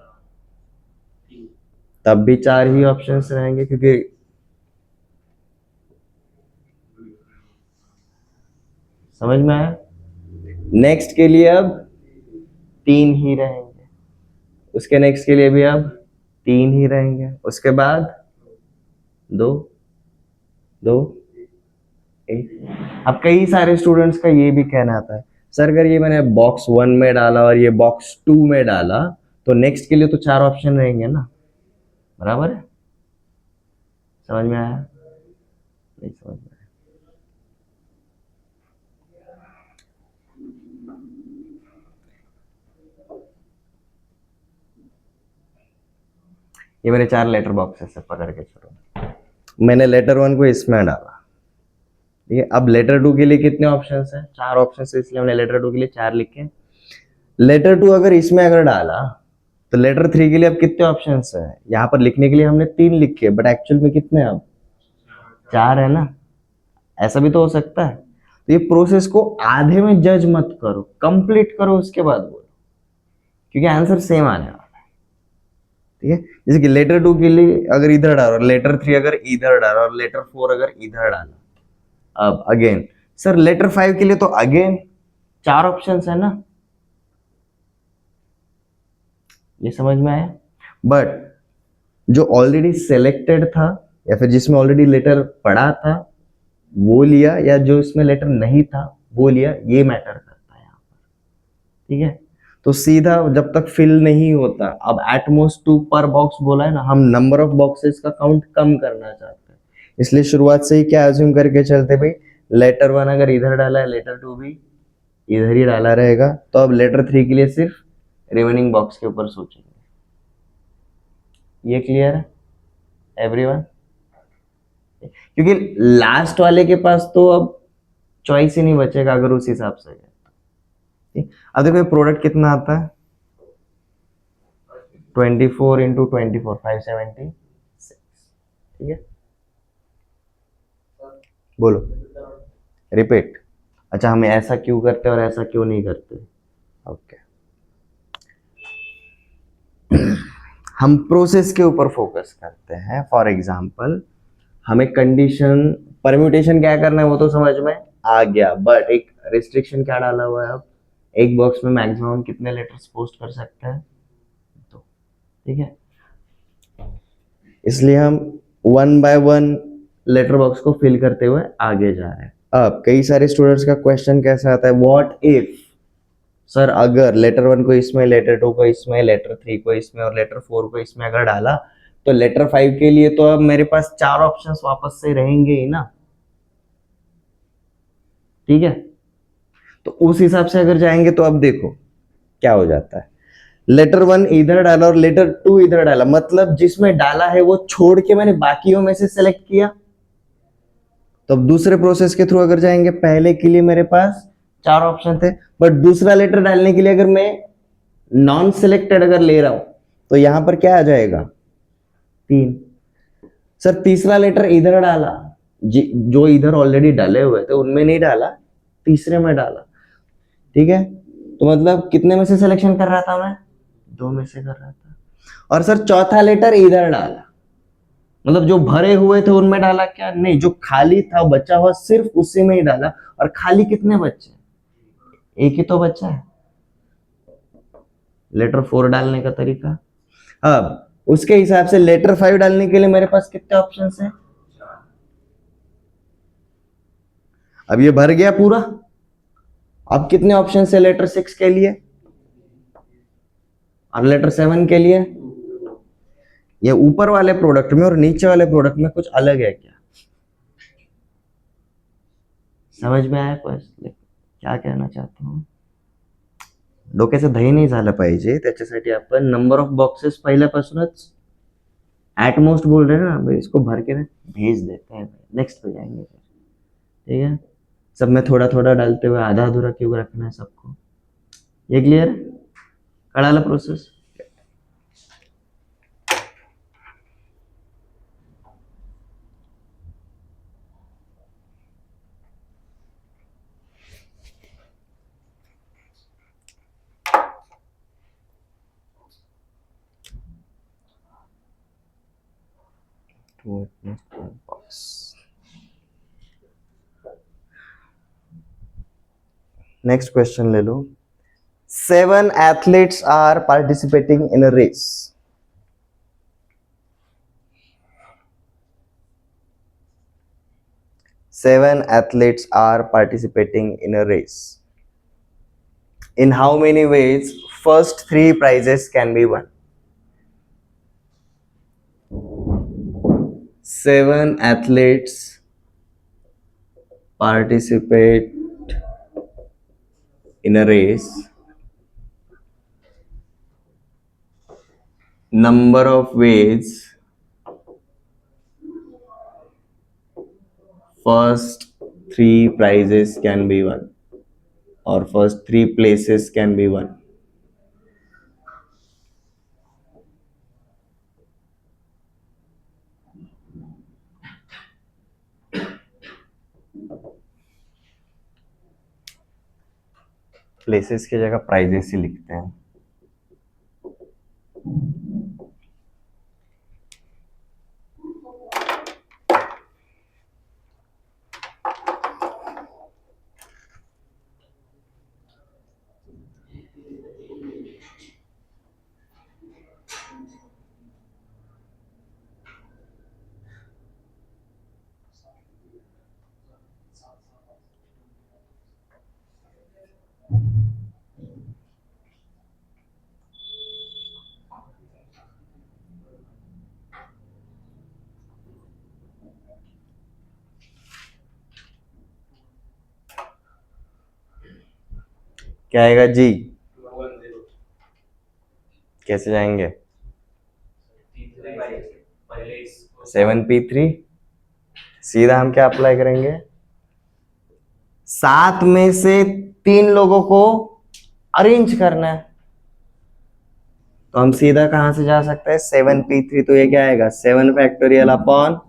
तब भी 4 ही ऑप्शंस रहेंगे, क्योंकि समझ में आया? नेक्स्ट के लिए अब 3 ही रहेंगे, उसके नेक्स्ट के लिए भी अब 3 ही रहेंगे, उसके बाद 2 2 1। अब कई सारे स्टूडेंट्स का ये भी कहना आता है, सर अगर ये मैंने बॉक्स 1 में डाला और ये बॉक्स 2 में डाला तो नेक्स्ट के लिए तो 4 ऑप्शन रहेंगे ना, बराबर है? समझ में आया? नहीं समझ में आया? ये मैंने 4 लेटर बॉक्सेस से पकड़ के चलो, मैंने लेटर 1 को इसमें डाला, ठीक है। अब लेटर 2 के लिए कितने ऑप्शंस हैं? 4 ऑप्शंस है, इसलिए हमने लेटर 2 के लिए 4 लिखे। लेटर 2 अगर इसमें अगर डाला तो लेटर 3 के लिए अब कितने ऑप्शंस है? यहाँ पर लिखने के लिए हमने 3 लिखे, बट एक्चुअल में कितने अब 4 है ना। ऐसा भी तो हो सकता है। तो ये प्रोसेस को आधे में जज मत करो, कंप्लीट करो, उसके बाद बोलो, क्योंकि आंसर सेम आने वाला है, ठीक है। जैसे कि लेटर 2 के लिए अगर इधर डालो, लेटर 3 अगर इधर डालो और लेटर 4 अगर इधर डाला, अब अगेन सर लेटर 5 के लिए तो अगेन 4 ऑप्शंस है ना, ये समझ में आया? बट जो ऑलरेडी सिलेक्टेड था या फिर जिसमें ऑलरेडी लेटर पड़ा था वो लिया, या जो इसमें लेटर नहीं था वो लिया, ये मैटर करता है यहाँ पर, ठीक है। तो सीधा जब तक फिल नहीं होता, अब एटमोस्ट 2 पर बॉक्स बोला है ना, हम नंबर ऑफ बॉक्सेस का काउंट कम करना चाहते हैं, इसलिए शुरुआत से ही क्या अज्यूम करके चलते भाई, लेटर 1 अगर इधर डाला है लेटर 2 भी इधर ही डाला रहेगा, तो अब लेटर 3 के लिए सिर्फ रिमेनिंग बॉक्स के ऊपर सोचेंगे। ये क्लियर है एवरीवन? क्योंकि लास्ट वाले के पास तो अब चॉइस ही नहीं बचेगा अगर उस हिसाब से गए। अब देखो ये प्रोडक्ट कितना आता है, 24 इंटू 24 576, ठीक है। बोलो, रिपीट। अच्छा, हम ऐसा क्यों करते हैं और ऐसा क्यों नहीं करते? ओके, हम प्रोसेस के ऊपर फोकस करते हैं। फॉर एग्जांपल हमें कंडीशन परम्यूटेशन क्या करना है वो तो समझ में आ गया, बट एक रिस्ट्रिक्शन क्या डाला हुआ है, अब एक बॉक्स में मैक्सिमम कितने लेटर्स पोस्ट कर सकते हैं, तो ठीक है, इसलिए हम 1 बाय 1 लेटर बॉक्स को फिल करते हुए आगे जा रहे हैं। अब कई सारे स्टूडेंट्स का क्वेश्चन कैसा आता है, व्हाट इफ सर अगर लेटर 1 को इसमें, लेटर 2 को इसमें, लेटर 3 को इसमें और लेटर 4 को इसमें अगर डाला तो लेटर 5 के लिए तो अब मेरे पास 4 ऑप्शंस वापस से रहेंगे ही ना, ठीक है। तो उस हिसाब से अगर जाएंगे तो अब देखो क्या हो जाता है, लेटर 1 इधर डाला और लेटर 2 इधर डाला, मतलब जिसमें डाला है वो छोड़ के मैंने बाकियों में से सेलेक्ट किया। तो अब दूसरे प्रोसेस के थ्रू अगर जाएंगे, पहले के लिए मेरे पास 4 ऑप्शन थे, बट दूसरा लेटर डालने के लिए अगर मैं नॉन सिलेक्टेड अगर ले रहा हूं तो यहां पर क्या आ जाएगा, 3। सर तीसरा लेटर इधर डाला, जो इधर ऑलरेडी डाले हुए थे उनमें नहीं डाला, तीसरे में डाला, ठीक है। तो मतलब कितने में से सिलेक्शन कर रहा था मैं, 2 में से कर रहा था। और सर चौथा लेटर इधर डाला, मतलब जो भरे हुए थे उनमें डाला क्या, नहीं, जो खाली था बचा हुआ सिर्फ उसी में ही डाला। और खाली कितने बच्चे, एक ही तो बच्चा है। लेटर 4 डालने का तरीका, अब उसके हिसाब से लेटर 5 डालने के लिए मेरे पास कितने ऑप्शंस हैं, अब ये भर गया पूरा। अब कितने ऑप्शन है लेटर 6 के लिए और लेटर 7 के लिए? ये ऊपर वाले प्रोडक्ट में और नीचे वाले प्रोडक्ट में कुछ अलग है क्या? समझ में आया क्या कहना चाहता हूँ? डोक्याचं दही नाही झालं पाहिजे, त्याच्यासाठी आपण नंबर ऑफ बॉक्सेस पहिल्यापासूनच एटमोस्ट बोल रहे हैं ना भाई, इसको भर के भेज देते हैं, नेक्स्ट पे जाएंगे फिर, ठीक है। सब में थोड़ा थोड़ा डालते हुए आधा अधूरा क्यों रखना है सबको, ये क्लियर है? कळालं प्रोसेस? बॉक्स नेक्स्ट क्वेश्चन ले लो. 7 athletes are participating in a race. 7 athletes are participating in a race. In how many ways first 3 prizes can be won? 7 athletes participate in a race. Number of ways first 3 prizes can be won, or first 3 places can be won. Places की जगह prices ही लिखते हैं. क्या आएगा जी? कैसे जाएंगे? 7p3. सीधा हम क्या अप्लाई करेंगे? 7 में से 3 लोगों को अरेंज करना है, तो हम सीधा कहां से जा सकते हैं? 7p3. तो ये क्या आएगा? 7 फैक्टोरियल अपॉन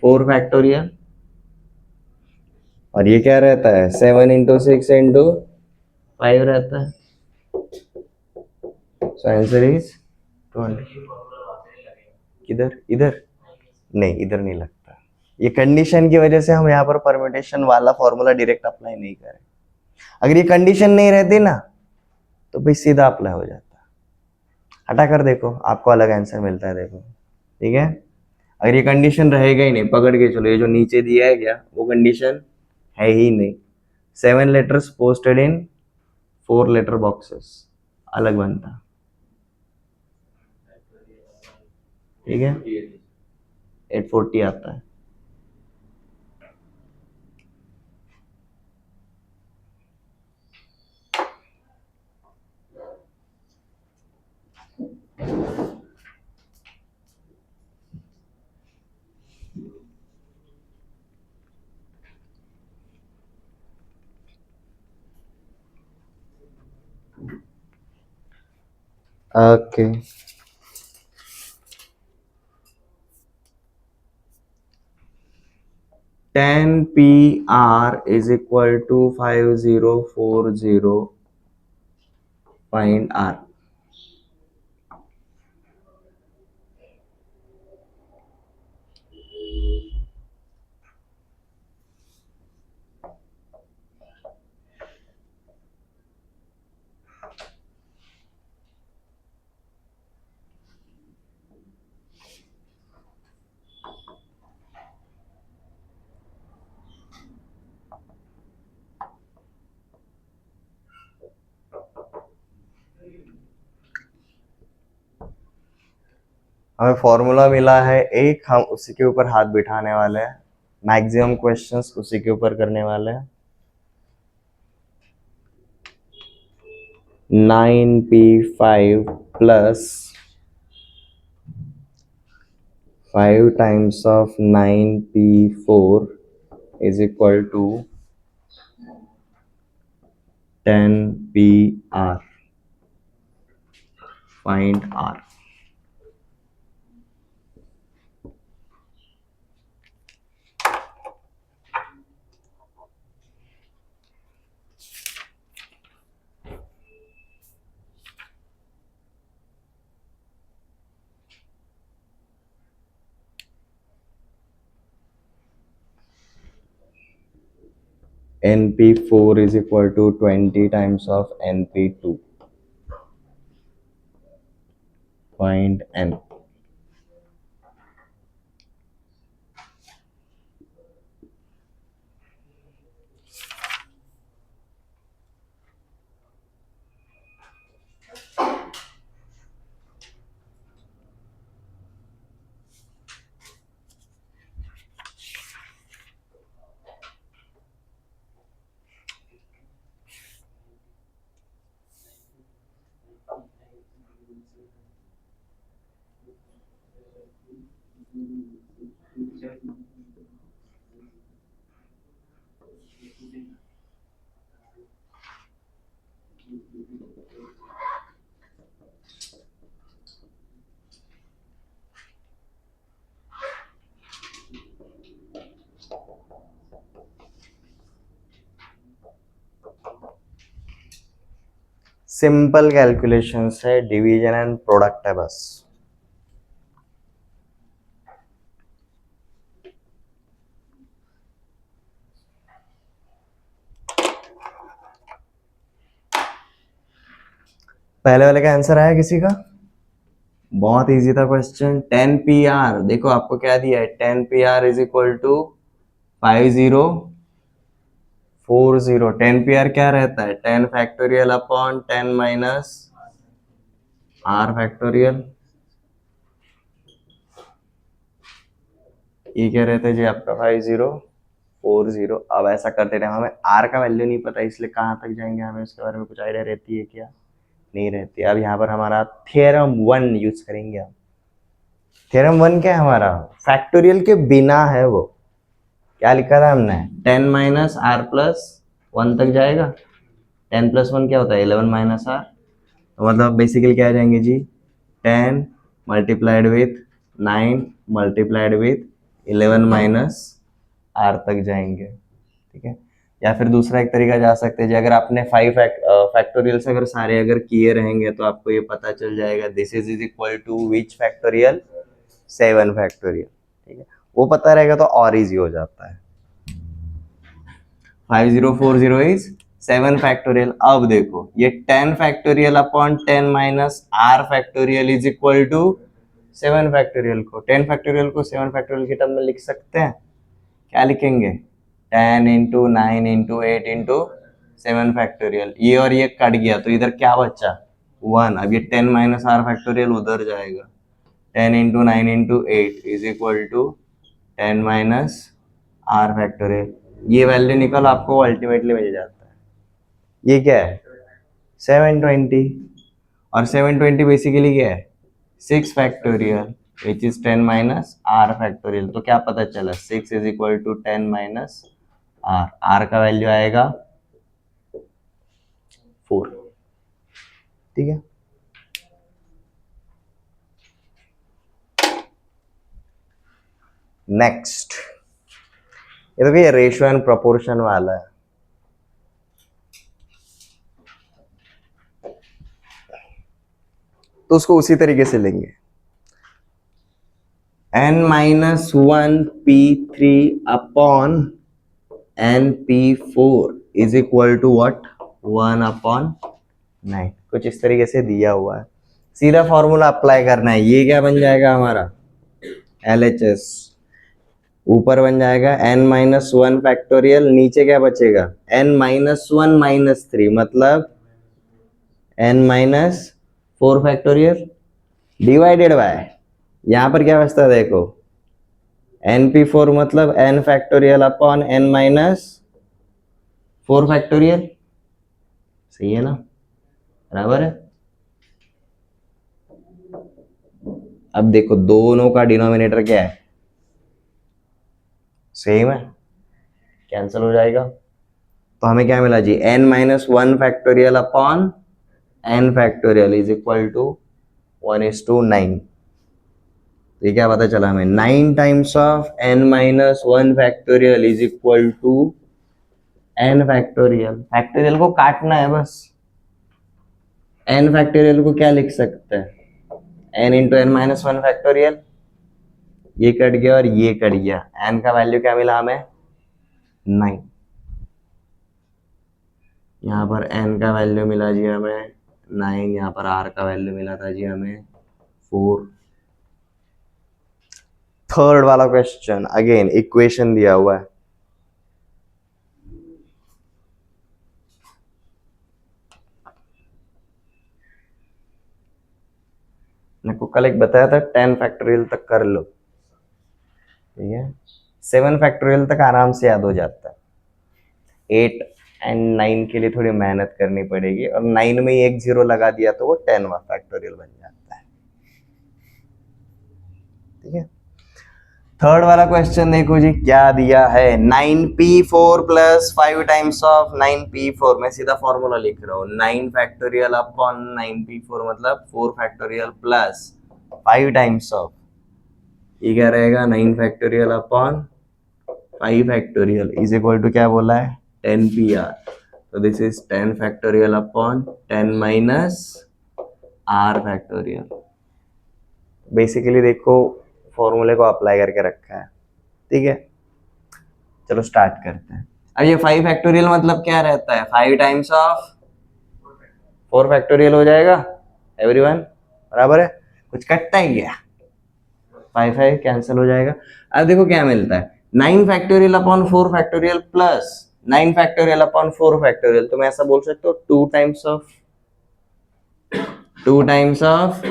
4 फैक्टोरियल. और ये क्या रहता है? 7 इंटू 6 इंटू 5 रहता है. So answer is 20. किधर? इधर नहीं, इधर नहीं लगता. ये कंडीशन की वजह से हम यहाँ पर परम्यूटेशन वाला फॉर्मूला डायरेक्ट अप्लाई नहीं करें. अगर ये कंडीशन नहीं रहती ना तो भाई सीधा अप्लाई हो जाता. हटा कर देखो, आपको अलग आंसर मिलता है. देखो, ठीक है. अगर ये कंडीशन रहेगा ही नहीं, पकड़ के चलो, ये जो नीचे दिया है क्या, वो कंडीशन है ही नहीं. 7 letters posted in 4 letter boxes, अलग बनता. ठीक है, 840 आता है. Okay. 10PR is equal to 5040. Find R. हमें फॉर्मूला मिला है एक, हम उसी के ऊपर हाथ बिठाने वाले हैं. मैक्सिमम क्वेश्चंस उसी के ऊपर करने वाले हैं. 9p5 plus 5 times of 9p4 is equal to 10PR. Find R. np4 is equal to 20 times of np2 point n. Simple calculations है, डिवीजन एंड प्रोडक्ट है बस। पहले वाले का आंसर आया किसी का? बहुत इजी था क्वेश्चन। 10 पी आर, देखो आपको क्या दिया है, 10 p are is equal to 5040। 10 p r क्या रहता है, 10 factorial upon 10 minus r factorial. ये क्या रहता है जी आपका 5040। अब ऐसा करते रहे, हमें आर का वैल्यू नहीं पता इसलिए कहाँ तक जाएंगे, हमें उसके बारे में कुछ आइडिया रहती है क्या? नहीं रहती। अब यहाँ पर हमारा थ्योरम 1 यूज करेंगे हम। थ्योरम 1 क्या है हमारा, फैक्टोरियल के बिना है वो। क्या लिखा था हमने, 10 माइनस आर प्लस 1 तक जाएगा। 10 प्लस 1 क्या होता है, 11 माइनस आर। तो मतलब बेसिकली क्या आ जाएंगे जी, 10 multiplied with 9 multiplied with 11 minus r तक जाएंगे। ठीक है, या फिर दूसरा एक तरीका जा सकते हैं जी, अगर आपने 5 फैक्टोरियल से अगर सारे अगर किए रहेंगे तो आपको ये पता चल जाएगा this is equal to which factorial, 7 factorial. ठीक है, वो पता रहेगा तो और इजी हो जाता है। 5040 इज 7 फैक्टोरियल। अब देखो ये 10 factorial upon 10 minus r factorial is equal to 7 factorial को 10 फैक्टोरियल को 7 फैक्टोरियल के टर्म में लिख सकते हैं। क्या लिखेंगे, 10 इंटू 9 इंटू 8 इंटू 7 फैक्टोरियल। ये और ये कट गया तो इधर क्या बचा, 1। अब ये 10 माइनस आर फैक्टोरियल उधर जाएगा। 10 into 9 into 8 is equal to 10 minus r factorial. ये वैल्यू निकल आपको अल्टीमेटली मिल जाता है। ये क्या है, 720। और 720 बेसिकली क्या है, 6 factorial which is 10 minus r factorial. तो क्या पता चला, 6 is equal to 10 minus r. R का वैल्यू आएगा 4। ठीक है, नेक्स्ट ये तो ये रेशियो एंड प्रोपोर्शन वाला है। तो उसको उसी तरीके से लेंगे, n minus 1 p3 upon n p4 is equal to what, 1 upon 9। कुछ इस तरीके से दिया हुआ है, सीधा फॉर्मूला अप्लाई करना है। ये क्या बन जाएगा हमारा LHS, ऊपर बन जाएगा n माइनस 1 फैक्टोरियल, नीचे क्या बचेगा n माइनस 1 माइनस 3 मतलब n minus 4 factorial divided by, यहां पर क्या बचता है देखो, np4 मतलब n factorial upon n minus 4 factorial. सही है ना, बराबर है। अब देखो दोनों का डिनोमिनेटर क्या है, सेम है, कैंसिल हो जाएगा। तो हमें क्या मिला जी, n minus 1 factorial upon n factorial is equal to 1:9। ये क्या पता चला हमें, 9 times of n minus 1 factorial is equal to n factorial. Factorial को काटना है बस, n फैक्टोरियल को क्या लिख सकते हैं, n into n minus 1 factorial. ये कट गया और ये कट गया, n का वैल्यू क्या मिला हमें, 9। यहाँ पर n का वैल्यू मिला जी हमें 9, यहाँ पर r का वैल्यू मिला था जी हमें 4। थर्ड वाला क्वेश्चन अगेन इक्वेशन दिया हुआ है, मेरे को कल एक बताया था 10 फैक्टोरियल तक कर लो, ठीक है 7 फैक्टोरियल तक आराम से याद हो जाता है, 8 एंड 9 के लिए थोड़ी मेहनत करनी पड़ेगी, और 9 में ही एक जीरो लगा दिया तो वो 10 फैक्टोरियल बन जाता है, ठीक है। थर्ड वाला क्वेश्चन देखो जी क्या दिया है, 9p4 plus 5 times of 9p4, मैं सीधा फॉर्मूला लिख रहा हूँ, 9 फैक्टोरियल अपॉन 9p4 मतलब 4 फैक्टोरियल प्लस 5 टाइम्स ऑफ, ये क्या रहेगा 9 factorial upon 5 factorial is equal to क्या बोला है 10pr, तो this is 10 factorial upon 10 minus r factorial. Basically देखो फॉर्मूले को अप्लाई करके रखा है, ठीक है। चलो स्टार्ट करते हैं। अब ये 5 फैक्टोरियल मतलब क्या रहता है, 5 टाइम्स ऑफ 4 फैक्टोरियल हो जाएगा एवरीवन, बराबर है, कुछ कटता है क्या, 5 कैंसिल हो जाएगा। अब देखो क्या मिलता है 9 factorial upon 4 factorial plus 9 factorial upon 4 factorial, तो मैं ऐसा बोल सकता हूँ 2 times of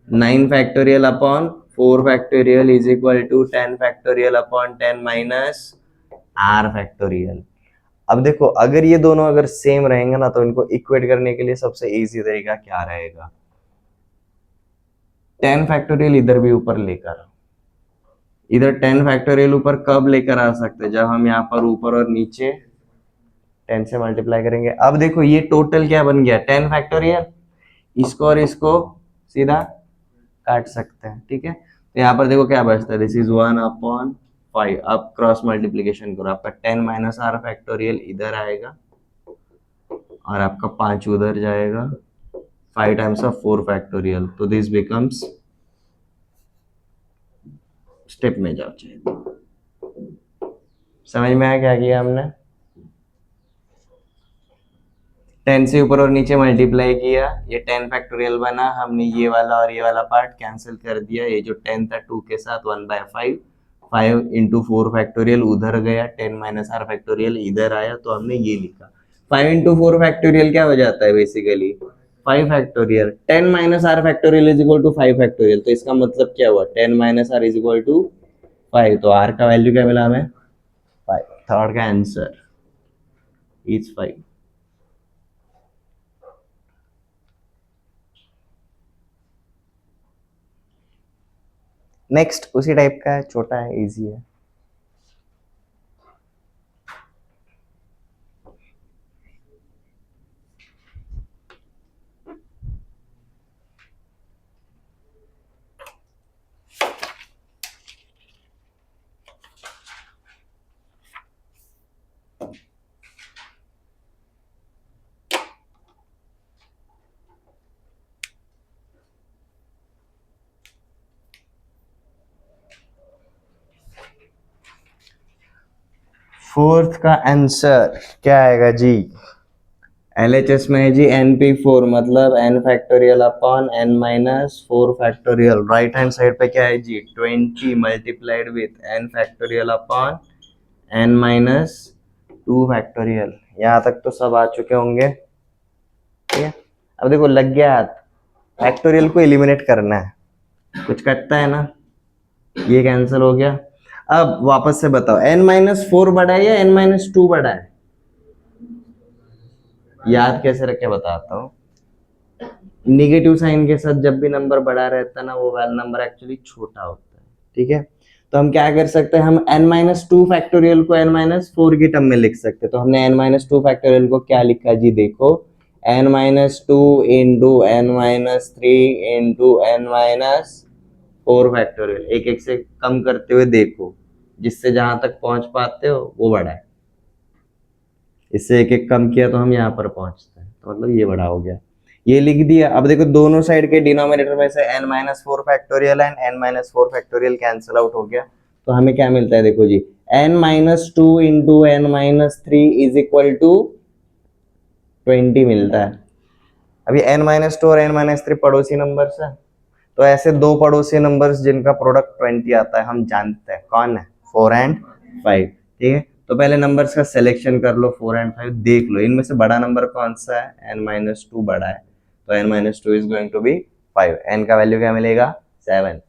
9 factorial upon 4 factorial is equal to 10 factorial upon 10 minus r factorial. अब देखो अगर ये दोनों अगर सेम रहेंगे ना तो इनको इक्वेट करने के लिए सबसे इजी तरीका क्या रहेगा, 10 फैक्टोरियल इधर भी ऊपर लेकर, इधर 10 फैक्टोरियल ऊपर कब लेकर आ सकते हैं, जब हम यहाँ पर ऊपर और नीचे 10 से मल्टीप्लाई करेंगे। अब देखो ये टोटल क्या बन गया 10 फैक्टोरियल, इसको और इसको सीधा काट सकते हैं, ठीक है। तो यहाँ पर देखो क्या बचता है, दिस इज 1/5, अब क्रॉस मल्टीप्लीकेशन करो, आपका 10 माइनस r फैक्टोरियल इधर आएगा और आपका 5 उधर जाएगा, 5 टाइम्स ऑफ 4 फैक्टोरियल, तो दिस बिकम्स, स्टेप में जाओ चाहिए, समझ में आया क्या किया हमने, 10 से ऊपर और नीचे मल्टीप्लाई किया, ये 10 फैक्टोरियल बना, हमने ये वाला और ये वाला पार्ट कैंसिल कर दिया, ये जो 10 था 2 के साथ 1/5, 5 इंटू 4 फैक्टोरियल उधर गया, 10 माइनस r फैक्टोरियल इधर आया, तो हमने ये लिखा 5 इंटू 4 फैक्टोरियल क्या हो जाता है basically 5 factorial, 10 minus r factorial is equal to 5 factorial, तो इसका मतलब क्या हुआ 10 minus r is equal to 5, तो r का वैल्यू क्या मिला हमें 5, थर्ड का आंसर इज 5। नेक्स्ट उसी टाइप का है, छोटा है, इजी है। फोर्थ का आंसर क्या आएगा जी, एलएचएस में है जी np4 मतलब n factorial upon n minus 4 factorial, right hand side पे क्या है जी 20 multiplied with n factorial upon n minus 2 factorial, यहाँ तक तो सब आ चुके होंगे, ठीक है। अब देखो लग गया हाथ, फैक्टोरियल को एलिमिनेट करना है, कुछ कटता है ना, ये कैंसिल हो गया। अब वापस से बताओ n माइनस 4 बड़ा है या n माइनस 2 बड़ा है, याद कैसे रखे बताता हूँ, निगेटिव साइन के साथ जब भी नंबर बड़ा रहता है ना वो वाला नंबर एक्चुअली छोटा होता है, ठीक है। तो हम क्या कर सकते हैं, हम n माइनस 2 फैक्टोरियल को n माइनस 4 की टर्म में लिख सकते हैं, तो हमने n माइनस 2 फैक्टोरियल को क्या लिखा जी, देखो n minus 2 into n minus 3 into n minus 4 factorial, एक एक से कम करते हुए देखो, जिससे जहां तक पहुंच पाते हो वो बड़ा है, इससे एक एक कम किया तो हम यहाँ पर पहुंचते हैं, तो मतलब ये बड़ा हो गया, ये लिख दिया। अब देखो दोनों साइड के डिनोमिनेटर में से n minus 4 factorial and n minus 4 factorial cancel out हो गया, तो हमें क्या मिलता है देखो जी n minus 2 into n minus 3 is equal to 20 मिलता है। अभी n-2 और n-3 पड़ोसी नंबर्स है, तो ऐसे दो पड़ोसी नंबर्स जिनका प्रोडक्ट 20 आता है हम जानते हैं कौन है, 4 एंड 5। ठीक है, तो पहले नंबर्स का सिलेक्शन कर लो, 4 एंड 5, देख लो इनमें से बड़ा नंबर कौन सा है, n-2 बड़ा है, तो n-2 is going to be 5। n का वैल्यू क्या मिलेगा, 7।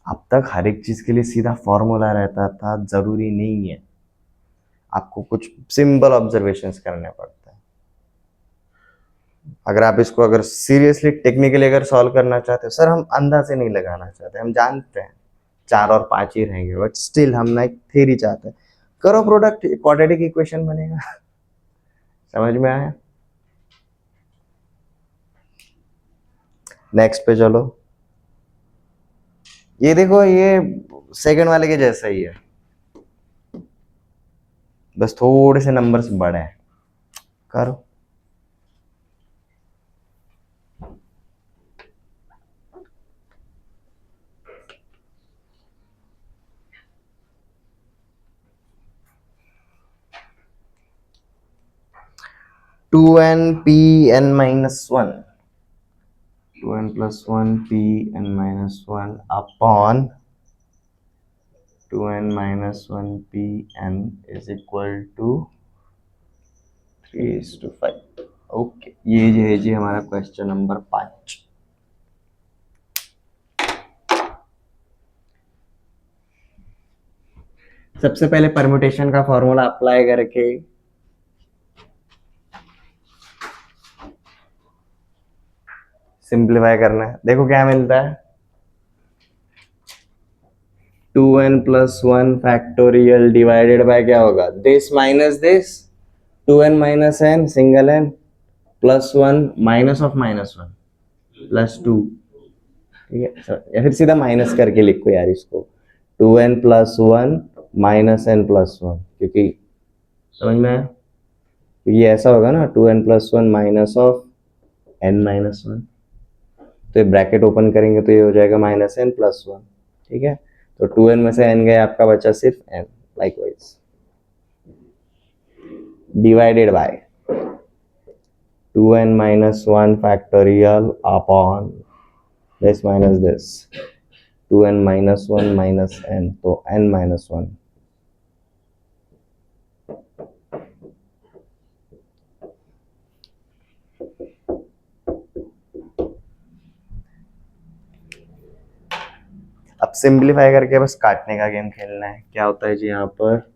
अब तक हर एक चीज के लिए सीधा फॉर्मूला रहता था, जरूरी नहीं है, आपको कुछ सिंपल ऑब्जर्वेशंस करने पड़ते हैं। अगर आप इसको अगर सीरियसली टेक्निकली अगर सॉल्व करना चाहते हो, सर हम अंदाजे नहीं लगाना चाहते, हम जानते हैं 4 और 5 ही रहेंगे, बट स्टिल हम ना एक थ्योरी चाहते हैं, करो प्रोडक्ट, क्वाड्रेटिक इक्वेशन बनेगा। समझ में आया? नेक्स्ट पे चलो। ये देखो, ये सेकंड वाले के जैसा ही है, बस थोड़े से नंबर्स बड़े हैं। करो। Two n p n minus one, 2n plus 1 p n minus 1 upon 2n minus 1 p n is equal to 3:5। Okay, ये जो है जी हमारा क्वेश्चन नंबर 5। सबसे पहले परम्यूटेशन का फॉर्मूला अप्लाई करके सिंप्लीफाई करना है। देखो क्या मिलता है, 2n plus 1 factorial divided by क्या होगा, this minus this, 2n minus n single n plus 1 minus of -1 plus 2। ठीक है, या फिर सीधा माइनस करके लिखो यार इसको, 2n plus 1 minus n plus 1, क्योंकि समझ में आया, क्योंकि ऐसा होगा ना, 2n plus 1 minus of n minus 1, तो ये ब्रैकेट ओपन करेंगे तो ये हो जाएगा माइनस n प्लस 1। ठीक है, तो 2n में से n गया, आपका बचा सिर्फ n, likewise divided by 2n minus 1 factorial upon this minus this, 2n minus 1 minus n, तो n minus 1। अब सिंप्लीफाई करके बस काटने का गेम खेलना है। क्या होता है जी, यहाँ पर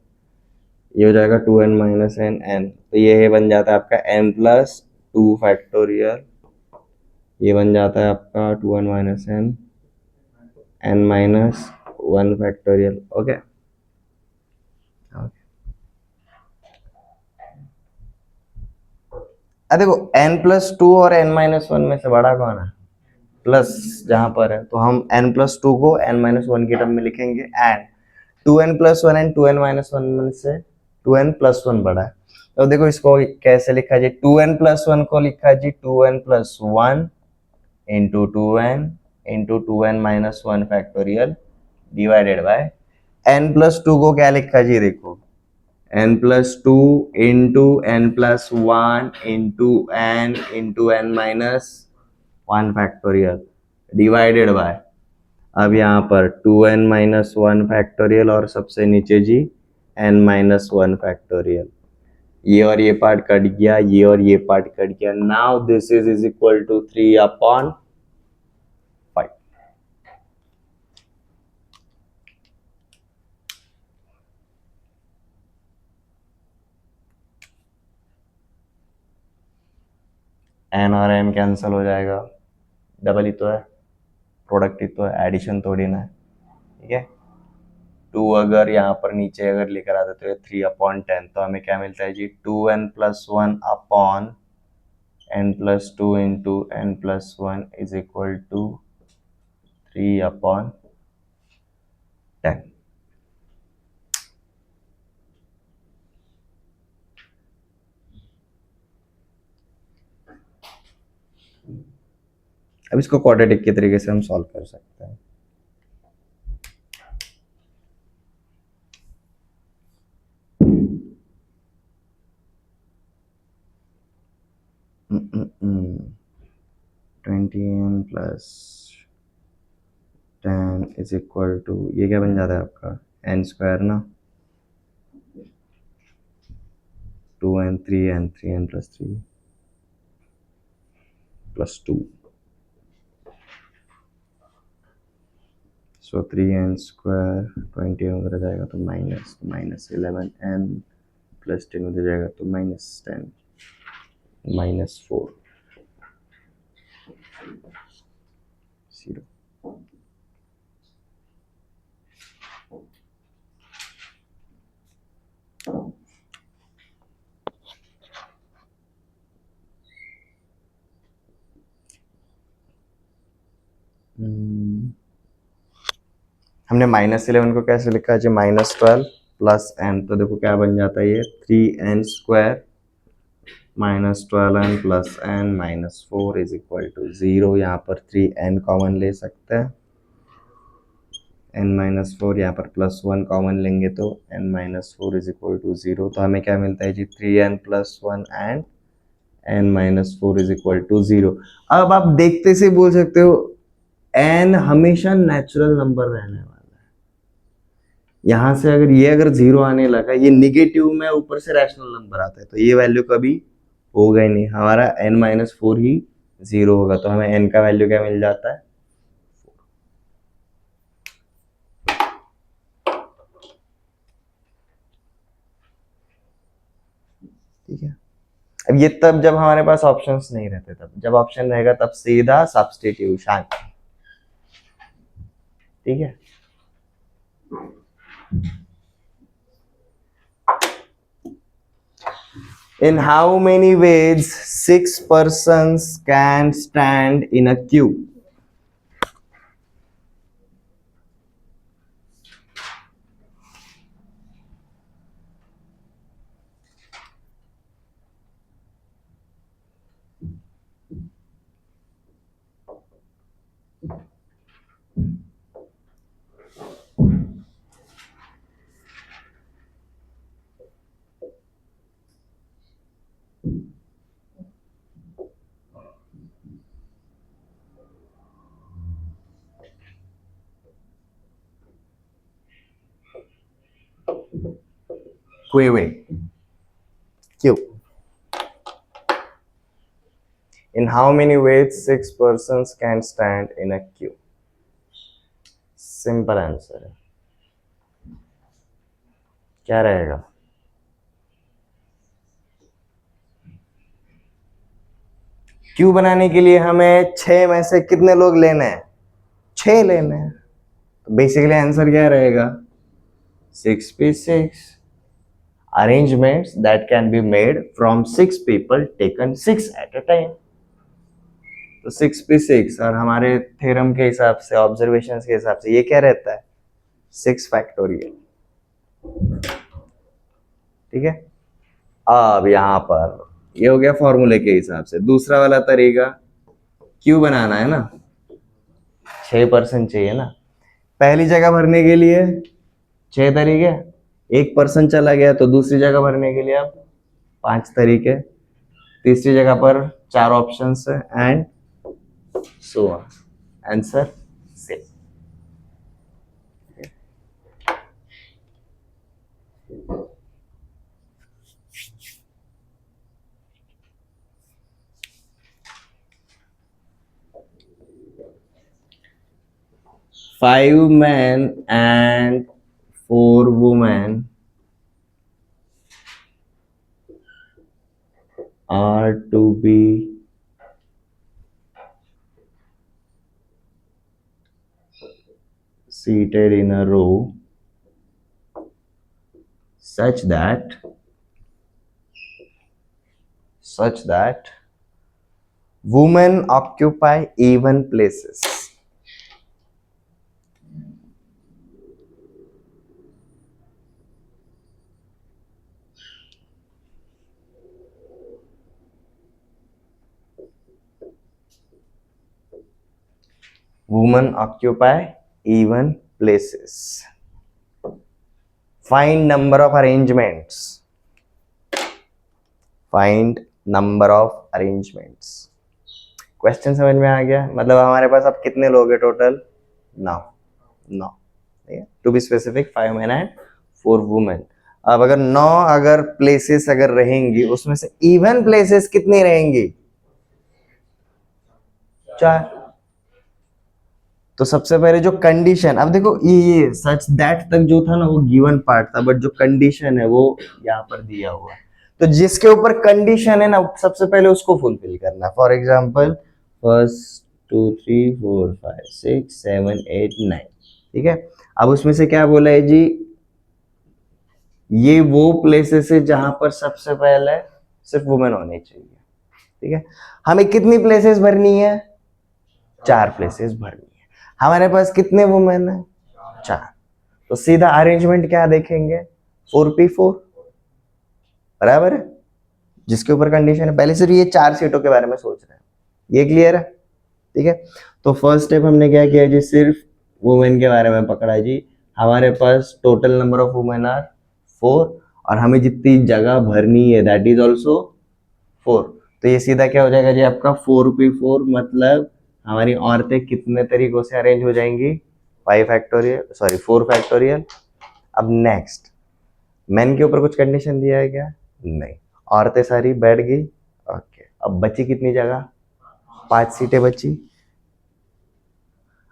ये हो जाएगा 2n माइनस एन एन, तो ये बन जाता है आपका n प्लस 2 फैक्टोरियल, ये बन जाता है आपका 2n minus n n minus 1 factorial. Okay, देखो n प्लस 2 और n माइनस 1 में से बड़ा कौन है, प्लस जहां पर है, तो हम n प्लस 2 को n माइनस 1 के टर्म में लिखेंगे, and 2n plus 1 and 2n minus 1 में से 2n प्लस 1 बड़ा है। तो देखो इसको कैसे लिखा जाए, 2n प्लस 1 को लिखा जी 2n plus 1 into 2n into 2n minus 1 factorial divided by n plus 2 को क्या लिखा जी, देखो n plus 2 into n plus 1 into n minus 1 factorial divided by, अब यहाँ पर 2n माइनस 1 फैक्टोरियल और सबसे नीचे जी n माइनस 1 फैक्टोरियल, ये और ये पार्ट कट गया, ये और ये पार्ट कट गया, now this is equal to 3/5। n और n कैंसिल हो जाएगा, डबल ही तो है, प्रोडक्ट ही तो है, एडिशन थोड़ी ना है। ठीक है, 2 अगर यहाँ पर नीचे अगर लेकर आते तो 3/10, तो हमें क्या मिलता है जी, 2n plus 1 upon n plus 2 into n plus 1 is equal to 3/10। अब इसको क्वाड्रेटिक के तरीके से हम सॉल्व कर सकते हैं। Twenty n plus 10 is equal to, ये क्या बन जाता है आपका एन स्क्वायर ना, 2n 3n प्लस 3 प्लस 2, सो 3n स्क्वायर 20 उधर जाएगा तो माइनस 11n प्लस 10 उधर जाएगा तो -10 -4 0। हमने -11 को कैसे लिखा है जी, -12 प्लस n, तो देखो क्या बन जाता है ये 3n square -12n plus n -4 is equal to 0। यहाँ पर 3n कॉमन ले सकते हैं, n-4, यहाँ पर +1 कॉमन लेंगे तो n-4 इज इक्वल टू 0। तो हमें क्या मिलता है जी 3n plus 1 and n-4 is equal to 0। अब आप देखते से बोल सकते हो n हमेशा नेचुरल नंबर रहने वाला है। यहां से अगर 0 आने लगा, ये निगेटिव में ऊपर से रैशनल नंबर आता है, तो ये वैल्यू कभी होगा ही नहीं, हमारा n-4 ही 0 होगा। तो हमें n का वैल्यू क्या मिल जाता है, ठीक है। अब ये तब जब हमारे पास ऑप्शंस नहीं रहते, तब जब ऑप्शन रहेगा तब सीधा सब्स्टिट्यूशन, ठीक है। In how many ways 6 persons can stand in a queue? Queue. In how many ways 6 persons can stand in a queue? Simple answer है, क्या रहेगा, क्यू बनाने के लिए हमें 6 में से कितने लोग लेने हैं, 6 लेने हैं। तो बेसिकली आंसर क्या रहेगा, 6p6 arrangements that can be made from 6 people taken 6 at a time। तो 6p6 और हमारे थ्योरम के हिसाब से, ऑब्जर्वेशंस के हिसाब से ये क्या रहता है, 6 फैक्टोरियल, ठीक है। अब यहां पर ये हो गया फॉर्मूले के हिसाब से। दूसरा वाला तरीका, क्यू बनाना है ना, 6% चाहिए ना, पहली जगह भरने के लिए 6 तरीके, एक पर्सन चला गया तो दूसरी जगह भरने के लिए अब 5 तरीके, तीसरी जगह पर 4 ऑप्शंस है, and so on, answer same. 5 men and 4 women are to be seated in a row such that women occupy even places. Women occupy even places. Find number of arrangements. Find number of arrangements. Question समझ में आ गया? मतलब हमारे पास अब कितने लोग हैं total? 9. To be specific 5 men and 4 women. अब अगर 9 अगर प्लेसेस अगर रहेंगी, उसमें से इवन प्लेसेस कितनी रहेंगी? 4. तो सबसे पहले जो कंडीशन, अब देखो ये सच दैट तक जो था ना वो गिवन पार्ट था, बट जो कंडीशन है वो यहाँ पर दिया हुआ है. तो जिसके ऊपर कंडीशन है ना सबसे पहले उसको फुलफिल करना. For example 1 2 3 4 5 6 7 8 9. ठीक है. अब उसमें से क्या बोला है जी? ये वो प्लेसेस है जहां पर सबसे पहले सिर्फ वुमेन होनी चाहिए. ठीक है. हमें कितनी प्लेसेस भरनी है? 4 प्लेसेस भरनी है. हमारे पास कितने वुमेन है? 4. तो सीधा अरेंजमेंट क्या देखेंगे? 4p4. बराबर है. जिसके ऊपर कंडीशन है, पहले सिर्फ ये 4 सीटों के बारे में सोच रहे हैं. ये क्लियर है? ठीक है. तो फर्स्ट स्टेप हमने क्या किया जी? सिर्फ वुमेन के बारे में पकड़ा जी. हमारे पास total number of women are 4 और हमें जितनी जगह भरनी है दैट इज ऑल्सो 4. तो ये सीधा क्या हो जाएगा जी आपका 4p4. मतलब हमारी औरतें कितने तरीकों से अरेंज हो जाएंगी? 5 फैक्टोरियल, सॉरी 4 फैक्टोरियल. अब नेक्स्ट, मेन के ऊपर कुछ कंडीशन दिया है क्या? नहीं. औरतें सारी बैठ गई. ओके. अब बची कितनी जगह? 5 सीटें बची.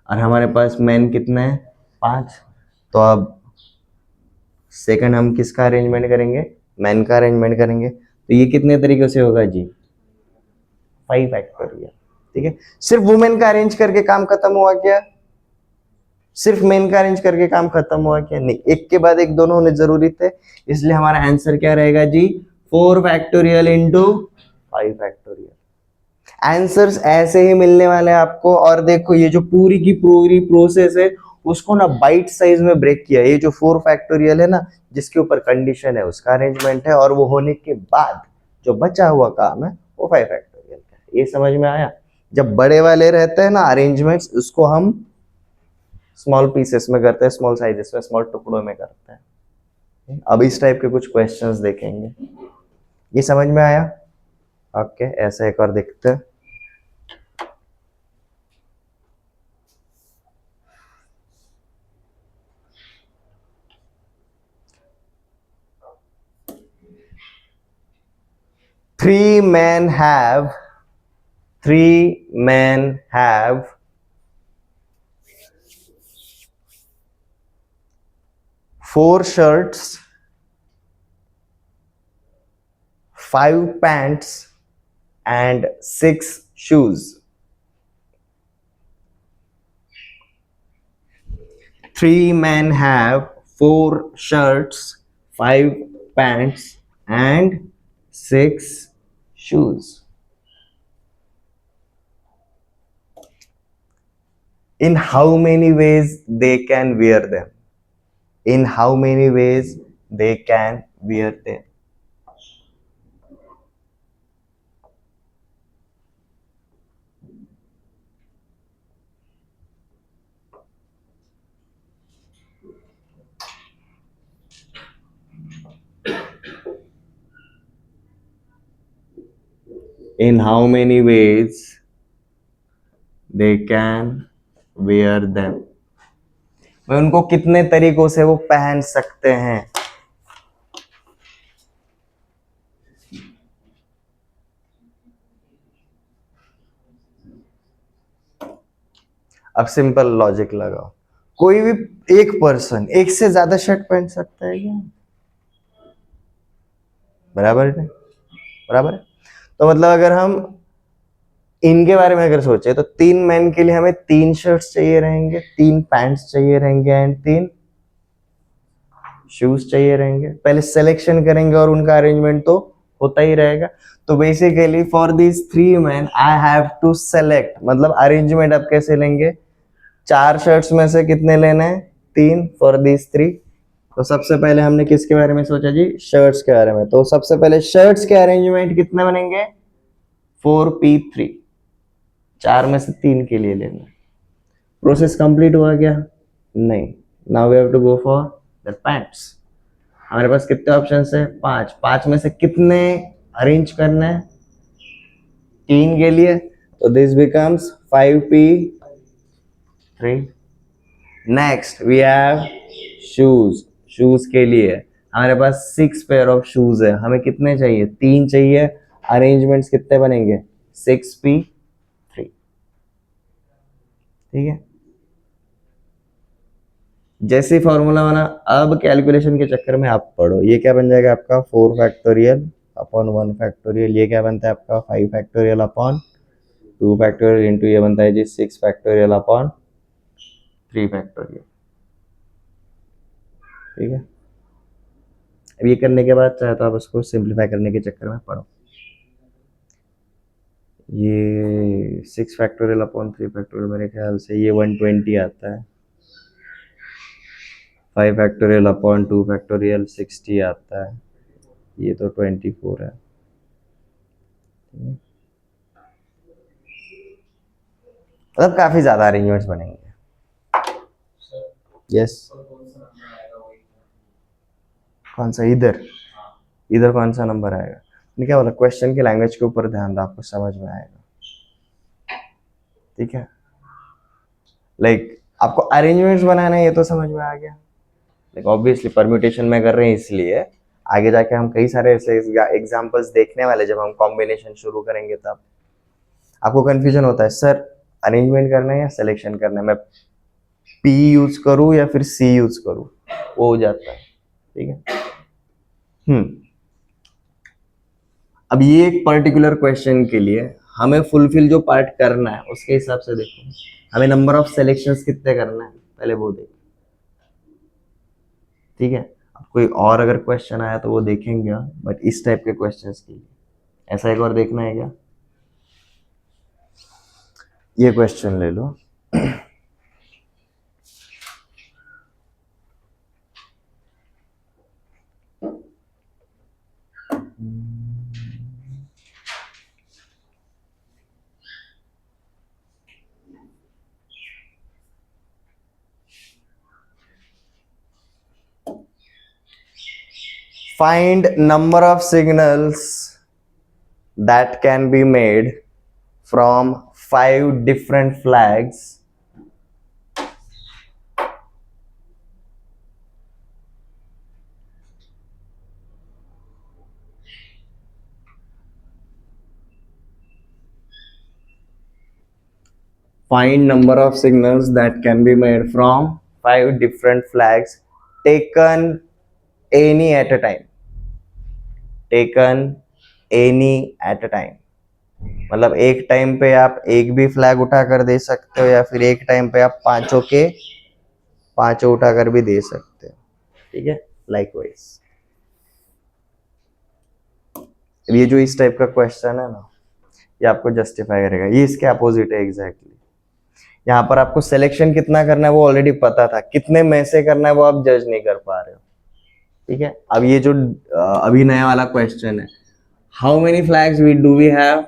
और हमारे पास मेन कितने हैं? 5. तो अब सेकंड हम किसका अरेंजमेंट करेंगे? मेन का अरेंजमेंट करेंगे. तो ये कितने तरीके से होगा जी? 5 फैक्टोरियल. ठीक है. सिर्फ वुमेन का अरेंज करके काम खत्म हुआ क्या? सिर्फ मेन का अरेंज करके काम खत्म हुआ क्या? नहीं. एक के बाद एक दोनों होने जरूरी थे. इसलिए हमारा आंसर क्या रहेगा जी? 4 फैक्टोरियल इंटू 5 फैक्टोरियल. आंसर्स ऐसे ही मिलने वाले हैं आपको. और देखो ये जो पूरी की पूरी प्रोसेस है उसको ना बाइट साइज में ब्रेक किया. ये जो 4 फैक्टोरियल है ना जिसके ऊपर कंडीशन है उसका अरेंजमेंट है, और वो होने के बाद जो बचा हुआ काम है वो 5 फैक्टोरियल का है. ये समझ में आया? जब बड़े वाले रहते हैं ना अरेंजमेंट्स, उसको हम स्मॉल पीसेस में करते हैं, स्मॉल साइजेस में, स्मॉल टुकड़ों में करते हैं. अब इस टाइप के कुछ क्वेश्चंस देखेंगे. ये समझ में आया? ओके. ऐसा एक और देखते हैं. Three men have 4 shirts, 5 pants and 6 shoes. 3 men have 4 shirts, 5 pants and 6 shoes. In how many ways they can wear them? In how many ways they can wear them? In how many ways they can wear them? मैं उनको कितने तरीकों से वो पहन सकते हैं? अब सिंपल लॉजिक लगाओ. कोई भी एक पर्सन एक से ज्यादा शर्ट पहन सकता है क्या? बराबर है. बराबर है. तो मतलब अगर हम इनके बारे में अगर सोचे तो 3 मैन के लिए हमें 3 शर्ट्स चाहिए रहेंगे, 3 पैंट्स चाहिए रहेंगे एंड 3 शूज चाहिए रहेंगे. पहले सिलेक्शन करेंगे और उनका अरेंजमेंट तो होता ही रहेगा. तो basically for this 3 man I have to select, मतलब अरेंजमेंट अब कैसे लेंगे? 4 शर्ट्स में से कितने लेने हैं? 3 फॉर दिस 3. तो सबसे पहले हमने किसके बारे में सोचा जी? शर्ट्स के बारे में. तो सबसे पहले शर्ट्स के अरेंजमेंट कितने बनेंगे? 4p3. 4 में से 3 के लिए लेना. प्रोसेस कंप्लीट हुआ क्या? नहीं. Now we have to go for the pants. हमारे पास कितने ऑप्शंस है? 5. 5 में से कितने अरेंज करना है? 3 के लिए, तो this becomes 5p3. Next we have shoes. Shoes के लिए हमारे पास 6 पेयर ऑफ शूज है. हमें कितने चाहिए? 3 चाहिए. अरेंजमेंट्स कितने बनेंगे? 6p3. ठीक है. जैसे फॉर्मूला बना, अब कैलकुलेशन के चक्कर में आप पढ़ो. ये क्या बन जाएगा आपका? 4 फैक्टोरियल अपॉन 1 फैक्टोरियल. ये क्या बनता है आपका? 5 फैक्टोरियल अपॉन 2 फैक्टोरियल इंटू ये बनता है जी 6 फैक्टोरियल अपॉन 3 फैक्टोरियल. ठीक है. अब ये करने के बाद चाहे तो आप उसको सिंप्लीफाई करने के चक्कर में पढ़ो. ये 6 फैक्टोरियल अपॉन 3 फैक्टोरियल मेरे ख्याल से ये 120 आता है. 5 फैक्टोरियल अपॉन 2 फैक्टोरियल 60 आता है. ये तो 24 है. मतलब काफी ज्यादा अरेंजमेंट्स बनेंगे. यस. कौन सा? इधर. इधर कौन सा नंबर आएगा? मैंने क्या बोला? क्वेश्चन के लैंग्वेज के ऊपर ध्यान दो, आपको समझ में आएगा. ठीक है. लाइक आपको अरेंजमेंट्स बनाना है, ये तो समझ में आ गया. लाइक ऑब्वियसली परम्यूटेशन में कर रहे हैं, इसलिए आगे जाके हम कई सारे ऐसे एग्जांपल्स देखने वाले. जब हम कॉम्बिनेशन शुरू करेंगे तब आपको कंफ्यूजन होता है, सर अरेंजमेंट करना है या सिलेक्शन करना है, मैं P यूज करूं या फिर C यूज करूं, वो हो जाता है. ठीक है. अब ये एक पर्टिकुलर क्वेश्चन के लिए हमें फुलफिल जो पार्ट करना है उसके हिसाब से देखो, हमें नंबर ऑफ सिलेक्शंस कितने करना है पहले वो देखो. ठीक है. अब कोई और अगर क्वेश्चन आया तो वो देखेंगे, बट इस टाइप के क्वेश्चंस के लिए ऐसा एक और देखना है क्या? ये क्वेश्चन ले लो. Find number of signals that can be made from 5 different flags find number of signals that can be made from 5 different flags taken any at a time. Taken any at a time. मतलब एक time पे आप एक भी flag उठा कर दे सकते हो, या फिर एक टाइम पे आप पांचों के पांचों उठा कर भी दे सकते हो. ठीक है. लाइकवाइज ये जो इस टाइप का क्वेश्चन है ना, ये आपको जस्टिफाई करेगा. ये इसके अपोजिट है एग्जैक्टली. यहाँ पर आपको सिलेक्शन कितना करना है वो ऑलरेडी पता था, कितने में से करना है वो आप जज नहीं कर पा रहे हो. ठीक है. अब ये जो अभी नया वाला क्वेश्चन है, how many flags we do we have?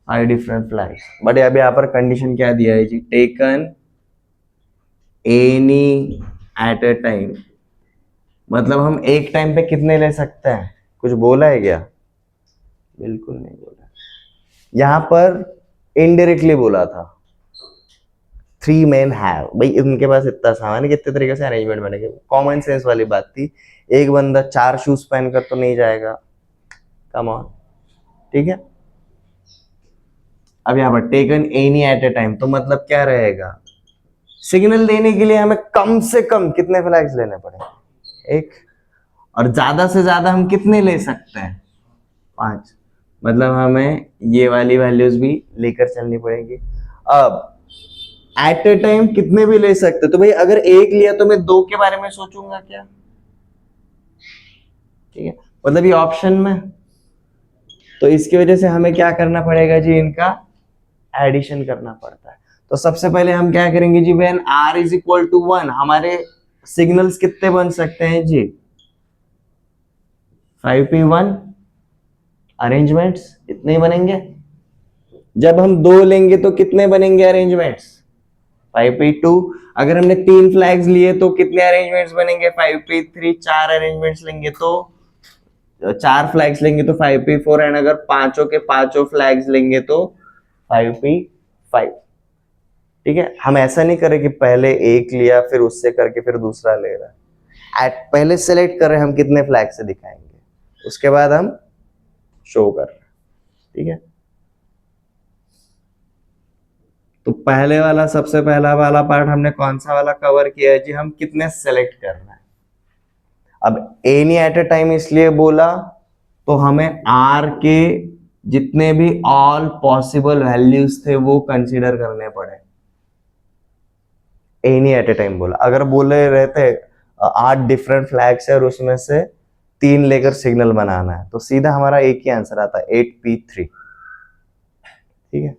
5 different flags. But अभी यहाँ पर कंडीशन क्या दिया है जी? Taken any at a time. मतलब हम एक टाइम पे कितने ले सकते हैं? कुछ बोला है क्या? बिल्कुल नहीं बोला. यहां पर इनडायरेक्टली बोला था 3 men have. भाई उनके पास इतना सामान है, कितने तरीके से अरेंजमेंट बनेगा. कॉमन सेंस वाली बात थी. एक बंदा 4 शूज पहनकर तो नहीं जाएगा. Come on. ठीक है. अब यहाँ पर टेकन एनी एट ए टाइम, तो मतलब क्या रहेगा? सिग्नल देने के लिए हमें कम से कम कितने फ्लैग्स लेने पड़ेंगे? एक. और ज्यादा से ज्यादा हम कितने ले सकते हैं? 5. मतलब हमें ये वाली वैल्यूज भी लेकर चलनी पड़ेगी. अब एट ए टाइम कितने भी ले सकते, तो भाई अगर एक लिया तो मैं 2 के बारे में सोचूंगा क्या? ठीक है. मतलब ये ऑप्शन में, तो इसकी वजह से हमें क्या करना पड़ेगा जी? इनका एडिशन करना पड़ता है. तो सबसे पहले हम क्या करेंगे जी? When r is equal to 1 हमारे सिग्नल्स कितने बन सकते हैं जी? 5p1 अरेंजमेंट्स इतने ही बनेंगे. जब हम 2 लेंगे तो कितने बनेंगे अरेंजमेंट्स? 5p2। अगर हमने 3 फ्लैग्स लिए तो कितने अरेंजमेंट्स बनेंगे? 5p3। 4 अरेंजमेंट्स लेंगे तो 4 फ्लैग्स लेंगे तो 5p4, एंड अगर पांचों के पांचों फ्लैग्स लेंगे तो 5p5। ठीक है, हम ऐसा नहीं करें कि पहले एक लिया फिर उससे करके फिर दूसरा ले रहा है। पहले सेलेक्ट कर रहे हैं हम कितने फ्लैग से दिखाएंगे, उसके बाद हम शो कर रहे हैं। ठीक है, तो पहले वाला सबसे पहला वाला पार्ट हमने कौन सा वाला कवर किया है जी? हम कितने सेलेक्ट करना है। अब एनी एट अ टाइम इसलिए बोला तो हमें आर के जितने भी ऑल पॉसिबल वैल्यूज थे वो कंसीडर करने पड़े। एनी एट ए टाइम बोला, अगर बोले रहते 8 डिफरेंट फ्लैग्स है और उसमें से 3 लेकर सिग्नल बनाना है तो सीधा हमारा एक ही आंसर आता है 8p3। ठीक है,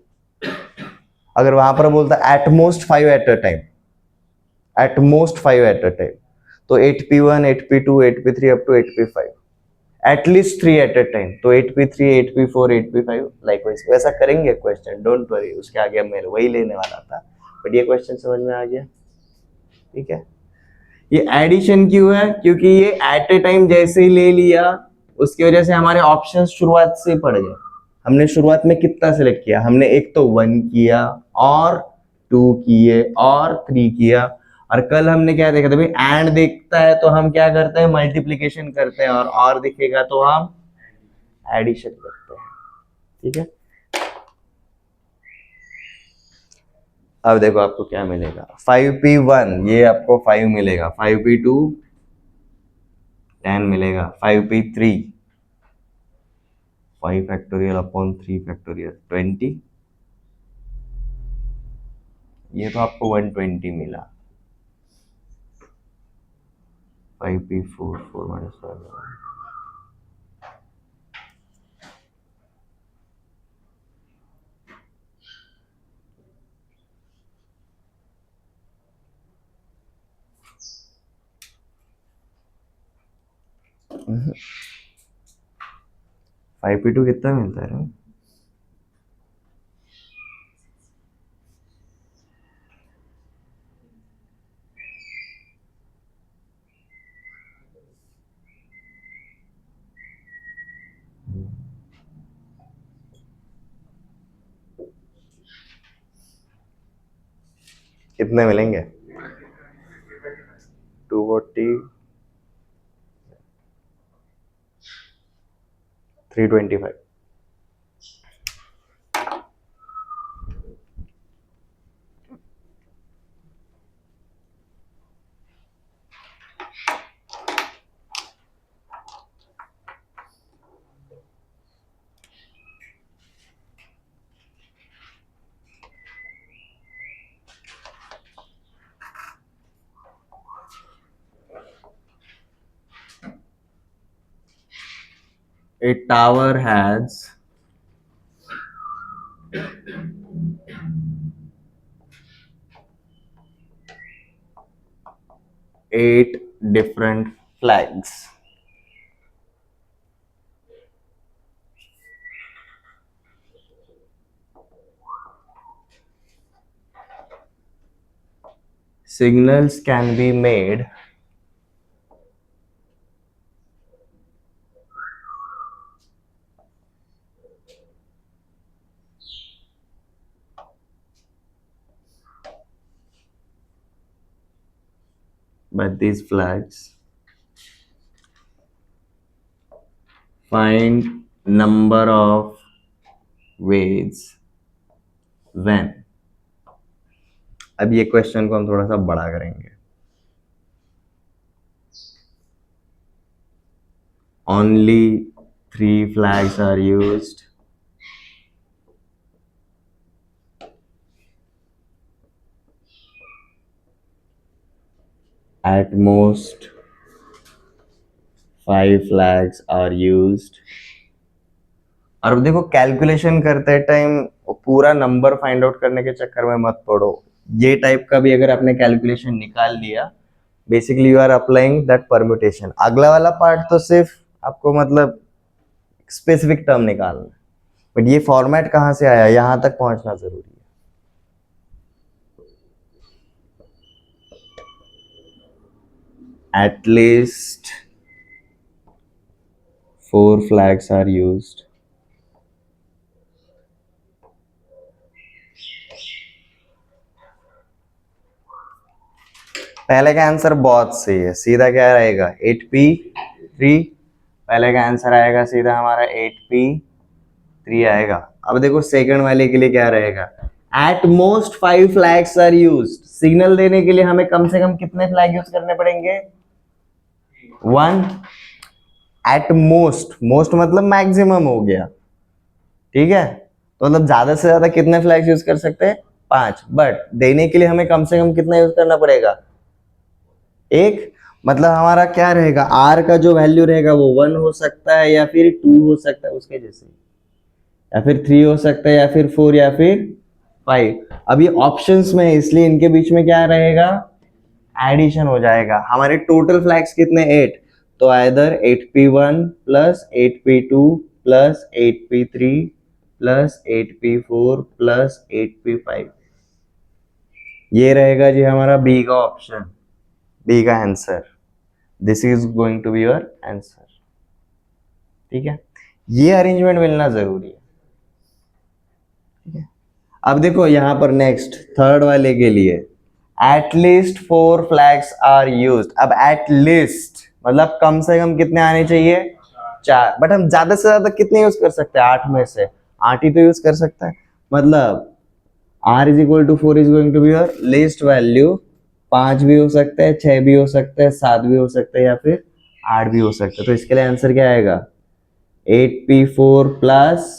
अगर वहां पर बोलता at most 5 at a time, at most 5 at a time, तो 8p1 8p2 8p3 up to 8p5, at least 3 at a time, तो 8p3 8p4 8p5 लाइकवाइज। वैसा करेंगे क्वेश्चन, डोंट वरी, उसके आगे मैं वही लेने वाला था, बट ये क्वेश्चन समझ में आ गया। ठीक है, ये एडिशन क्यों है? क्योंकि ये एट ए टाइम जैसे ही ले लिया उसकी वजह से हमारे ऑप्शंस शुरुआत से पड़ गए। हमने शुरुआत में कितना सिलेक्ट किया? हमने एक तो 1 किया और 2 किए और 3 किया, और कल हमने क्या देखा था भाई? एंड देखता है तो हम क्या करते हैं? मल्टीप्लीकेशन करते हैं, और दिखेगा तो हम एडिशन करते हैं। ठीक है, अब देखो आपको क्या मिलेगा। 5p1 ये आपको 5 मिलेगा, 5p2 10 मिलेगा, 5p3 5 फैक्टोरियल अपॉन 3 फैक्टोरियल 20, ये तो आपको 120 मिला। 5p4 4 माइनस 5 5p2 कितना मिलता है? कितने मिलेंगे? 240 325। A tower has 8 different flags. Signals can be made by these flags. Find number of ways when. अब ये क्वेश्चन को हम थोड़ा सा बड़ा करेंगे। Only 3 flags are used. At most 5 flags are used. और अब देखो, कैलकुलेशन करते टाइम पूरा नंबर फाइंड आउट करने के चक्कर में मत पड़ो। ये टाइप का भी अगर आपने कैलकुलेशन निकाल लिया, basically you are applying that permutation. अगला वाला पार्ट तो सिर्फ आपको मतलब स्पेसिफिक टर्म निकालना है। बट ये फॉर्मेट कहां से आया, यहां तक पहुंचना जरूरी है। Eight least 4 flags are used. पहले का आंसर बहुत सही है, सीधा क्या रहेगा 8p3। पहले का आंसर आएगा सीधा हमारा 8p3 आएगा। अब देखो सेकंड वाले के लिए क्या रहेगा, at most 5 flags are used. Signal देने के लिए हमें कम से कम कितने फ्लैग यूज करने पड़ेंगे, 1। एट मोस्ट, मोस्ट मतलब मैक्सिमम हो गया, ठीक है। तो मतलब ज्यादा से ज्यादा कितने फ्लैग्स यूज कर सकते हैं, 5। बट देने के लिए हमें कम से कम कितना यूज करना पड़ेगा, 1। मतलब हमारा क्या रहेगा, आर का जो वैल्यू रहेगा वो 1 हो सकता है या फिर 2 हो सकता है उसके जैसे, या फिर 3 हो सकता है या फिर 4 या फिर 5। अब ये ऑप्शंस में है इसलिए इनके बीच में क्या रहेगा, एडिशन हो जाएगा। हमारे टोटल फ्लैग्स कितने, 8। तो either 8p1 plus 8p2 plus 8p3 plus 8p4 plus 8p5, ये रहेगा जी हमारा बी का ऑप्शन, बी का answer. This is going to be your answer, ठीक है। ये अरेंजमेंट मिलना जरूरी है, ठीक है। अब देखो यहां पर नेक्स्ट थर्ड वाले के लिए at least 4 flags are used. अब एट लीस्ट मतलब कम से कम कितने आने चाहिए, 4। बट हम ज्यादा से ज्यादा कितने यूज कर सकते हैं, 8 में से 8 ही तो यूज कर सकता है। मतलब r is equal to 4 is going to be your least value. 5 भी हो सकता है, 6 भी हो सकता है, 7 भी हो सकता है या फिर 8 भी हो सकता है। तो इसके लिए आंसर क्या आएगा, 8p4 plus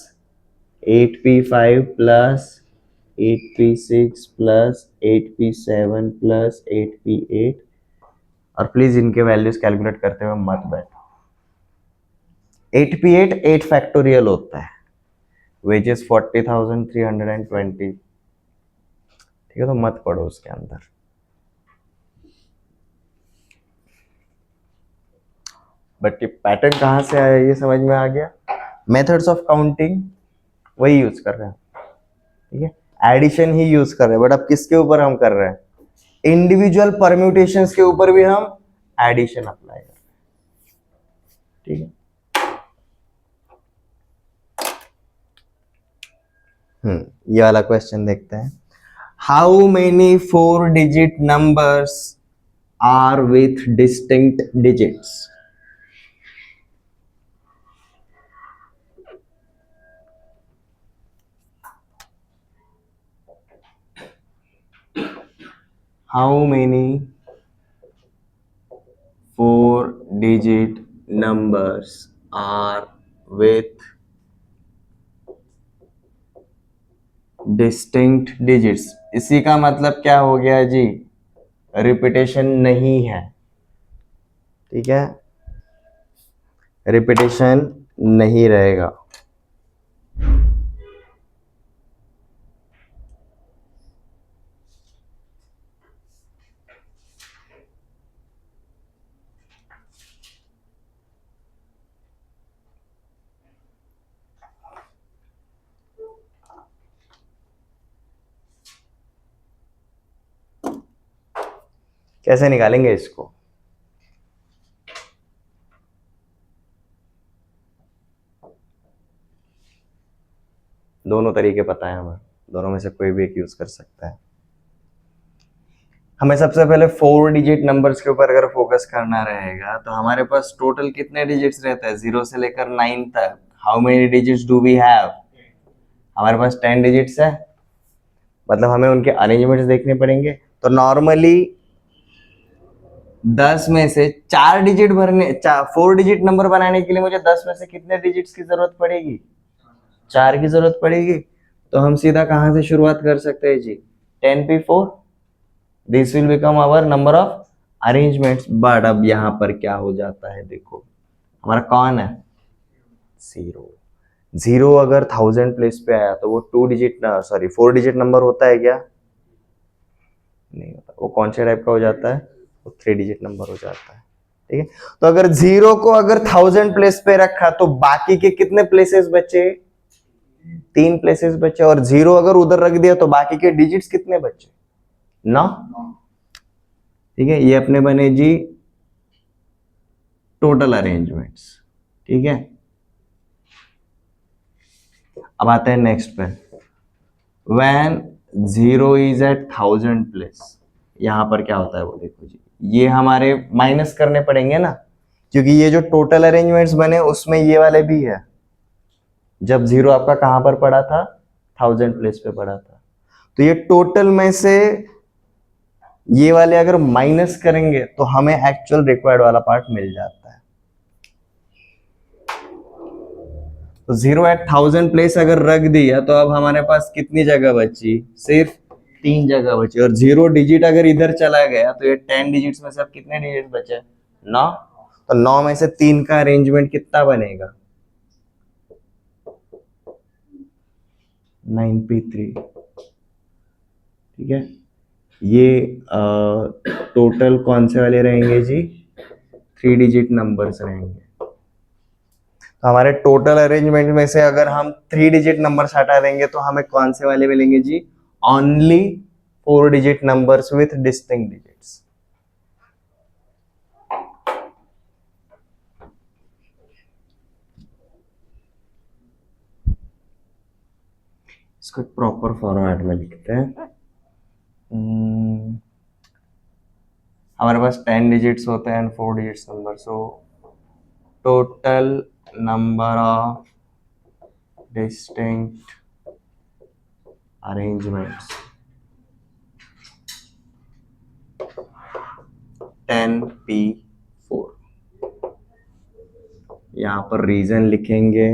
8p5 plus 8p6 plus 8p7 plus 8p8। और प्लीज इनके वैल्यूज कैलकुलेट करते हुए मत बैठो। 8p8 8 फैक्टोरियल होता है विच इज 40,320, ठीक है। तो मत पढ़ो उसके अंदर। बट ये पैटर्न कहां से आया ये समझ में आ गया। मेथड्स ऑफ काउंटिंग वही यूज कर रहे हैं, ठीक है। एडिशन ही यूज कर रहे हैं, बट अब किसके ऊपर हम कर रहे हैं, इंडिविजुअल परम्यूटेशंस के ऊपर भी हम एडिशन अप्लाई कर रहे हैं, ठीक है। ये वाला क्वेश्चन देखते हैं। How many 4 digit numbers are with distinct digits. How many 4-digit numbers are with distinct digits? इसी का मतलब क्या हो गया जी, रिपीटेशन नहीं है, ठीक है। रिपीटेशन नहीं रहेगा। कैसे निकालेंगे इसको, दोनों तरीके पता है हमें, दोनों में से कोई भी एक यूज कर सकता है। हमें सबसे पहले 4 डिजिट नंबर्स के ऊपर अगर फोकस करना रहेगा तो हमारे पास टोटल कितने डिजिट्स रहते हैं, 0 से लेकर 9 तक। How many digits do we have, हमारे पास 10 डिजिट्स है। मतलब हमें उनके अरेंजमेंट्स देखने पड़ेंगे। तो नॉर्मली 10 में से 4 डिजिट भरने, 4 डिजिट नंबर बनाने के लिए मुझे 10 में से कितने डिजिट्स की जरूरत पड़ेगी, 4 की जरूरत पड़ेगी। तो हम सीधा कहां से शुरुआत कर सकते हैं जी, 10p4, this will become our number of arrangements. But अब यहां पर क्या हो जाता है, देखो हमारा कौन है, 0। 0 अगर 1000 प्लेस पे आया तो वो 4 डिजिट नंबर होता है क्या, नहीं होता। वो कौन से टाइप का हो जाता है, वो 3 डिजिट नंबर हो जाता है, ठीक है। तो अगर 0 को अगर 1000 प्लेस पे रखा तो बाकी के कितने प्लेसेस बचे, 3 प्लेसेस बचे, और 0 अगर उधर रख दिया तो बाकी के डिजिट्स कितने बचे? 9। ठीक है, ये अपने बने जी टोटल अरेंजमेंट्स। ठीक है, अब आते हैं नेक्स्ट पे। व्हेन 0 इज एट 1000 प्लेस, यहां पर क्या होता है वो देखो जी, ये हमारे माइनस करने पड़ेंगे ना, क्योंकि ये जो टोटल अरेंजमेंट्स बने उसमें ये वाले भी है। जब 0 आपका कहां पर पड़ा था? 1000 प्लेस पे पड़ा था। तो ये टोटल में से ये वाले अगर माइनस करेंगे तो हमें एक्चुअल रिक्वायर्ड वाला पार्ट मिल जाता है। तो 0 एट 1000 प्लेस अगर रख दिया तो अब हमारे पास कितनी जगह बची? सिर्फ 3 जगह बची। और 0 डिजिट अगर इधर चला गया तो ये 10 डिजिट्स में से अब कितने डिजिट बचे? 9। तो 9 में से 3 का अरेंजमेंट कितना बनेगा? 9p3। ठीक है, ये टोटल कौन से वाले रहेंगे जी? 3 डिजिट नंबर्स रहेंगे। तो हमारे टोटल अरेंजमेंट में से अगर हम 3 डिजिट नंबर्स हटा देंगे तो हमें कौन से वाले मिलेंगे जी? Only 4 digit numbers with distinct digits. इसको प्रॉपर फॉर्मेट में लिखते हैं। हमारे पास 10 डिजिट्स होते हैं and 4 digits number. So total number of distinct arrangements 10p4। यहाँ पर रीजन लिखेंगे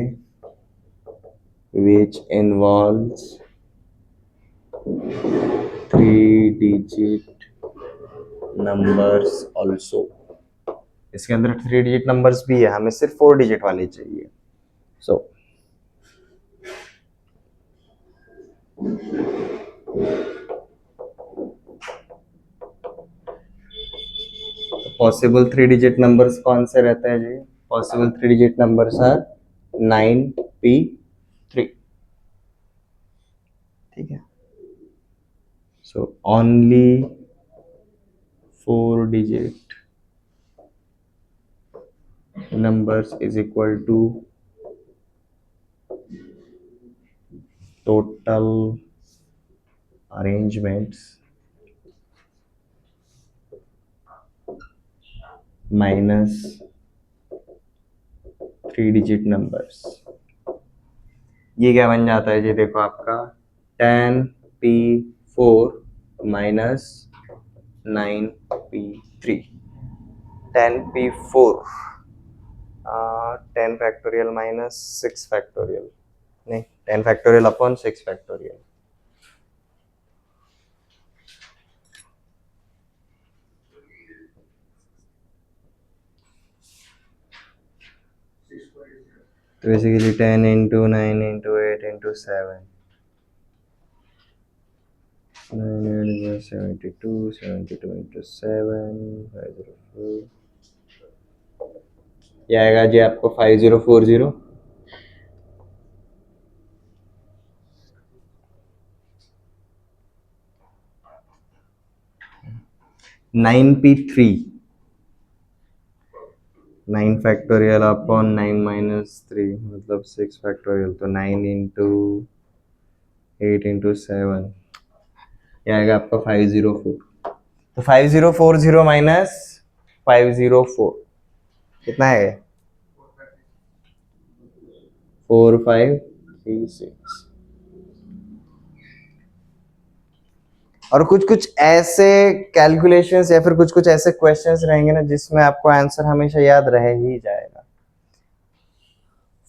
which involves 3 digit numbers also। इसके अंदर 3 डिजिट नंबर्स भी है, हमें सिर्फ 4 डिजिट वाले चाहिए। सो पॉसिबल 3 डिजिट नंबर्स कौन से रहते हैं जी? Possible 3 digit numbers are 9p3। ठीक है, so only 4 digit numbers is equal to total arrangements minus 3 digit numbers। ये क्या बन जाता है जी? देखो आपका 10p4 minus 9p3। 10p4 10 factorial minus 6 factorial, नहीं 10 फैक्टोरियल अपॉन 6 फैक्टोरियल। तो basically 10 into 9 into 8 into 7, 72 72 into 7 504। ये आएगा जी आपको 5040। 9p3 9 फैक्टोरियल अपॉन 9 माइनस 3 मतलब 6 फैक्टोरियल। तो 9 इंटू 8 इंटू 7 ये आएगा आपका 504। तो 5040 माइनस 504 कितना है? 4536। और कुछ कुछ ऐसे कैलकुलेशंस या फिर कुछ कुछ ऐसे क्वेश्चंस रहेंगे ना जिसमें आपको आंसर हमेशा याद रह ही जाएगा।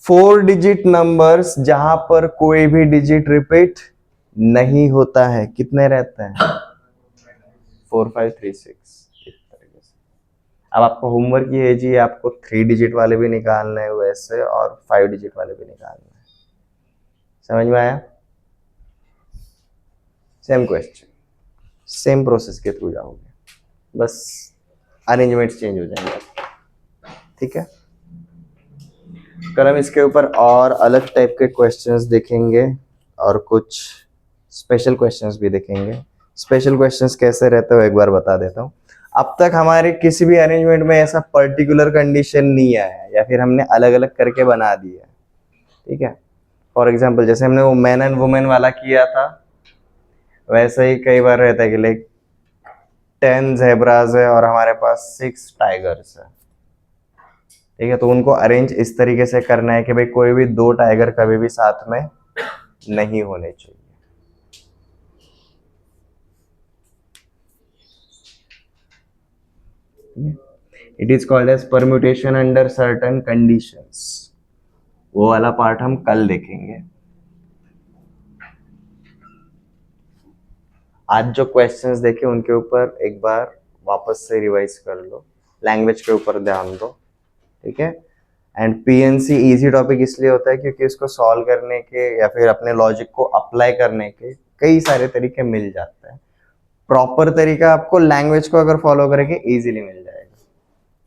4 डिजिट नंबर्स जहां पर कोई भी डिजिट रिपीट नहीं होता है, कितने रहते हैं? 4536। अब आपको होमवर्क ये है जी, आपको 3 डिजिट वाले भी निकालना है वैसे, और 5 डिजिट वाले भी निकालना है। समझ में आया? सेम क्वेश्चन, सेम प्रोसेस के थ्रू जाओगे, बस अरेंजमेंट्स चेंज हो जाएंगे। ठीक है। कल हम इसके ऊपर और अलग टाइप के क्वेश्चंस देखेंगे और कुछ स्पेशल क्वेश्चंस भी देखेंगे। स्पेशल क्वेश्चंस कैसे रहते हो एक बार बता देता हूँ। अब तक हमारे किसी भी अरेंजमेंट में ऐसा पर्टिकुलर कंडीशन नहीं आया है या फिर हमने अलग अलग करके बना दिया है, ठीक है। फॉर एग्जाम्पल जैसे हमने वो मैन एंड वुमेन वाला किया था, वैसे ही कई बार रहता है कि लाइक 10 ज़ेब्रास है और हमारे पास 6 टाइगर्स है, ठीक है। तो उनको अरेंज इस तरीके से करना है कि भाई कोई भी 2 टाइगर कभी भी साथ में नहीं होने चाहिए। It is called as permutation under certain conditions. वो वाला पार्ट हम कल देखेंगे। आज जो क्वेश्चंस देखे उनके ऊपर एक बार वापस से रिवाइज कर लो, लैंग्वेज के ऊपर ध्यान दो, ठीक है। एंड पीएनसी इजी टॉपिक इसलिए होता है क्योंकि इसको सॉल्व करने के या फिर अपने लॉजिक को अप्लाई करने के कई सारे तरीके मिल जाते हैं। प्रॉपर तरीका आपको लैंग्वेज को अगर फॉलो करेंगे इजीली मिल जाएगा,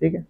ठीक है।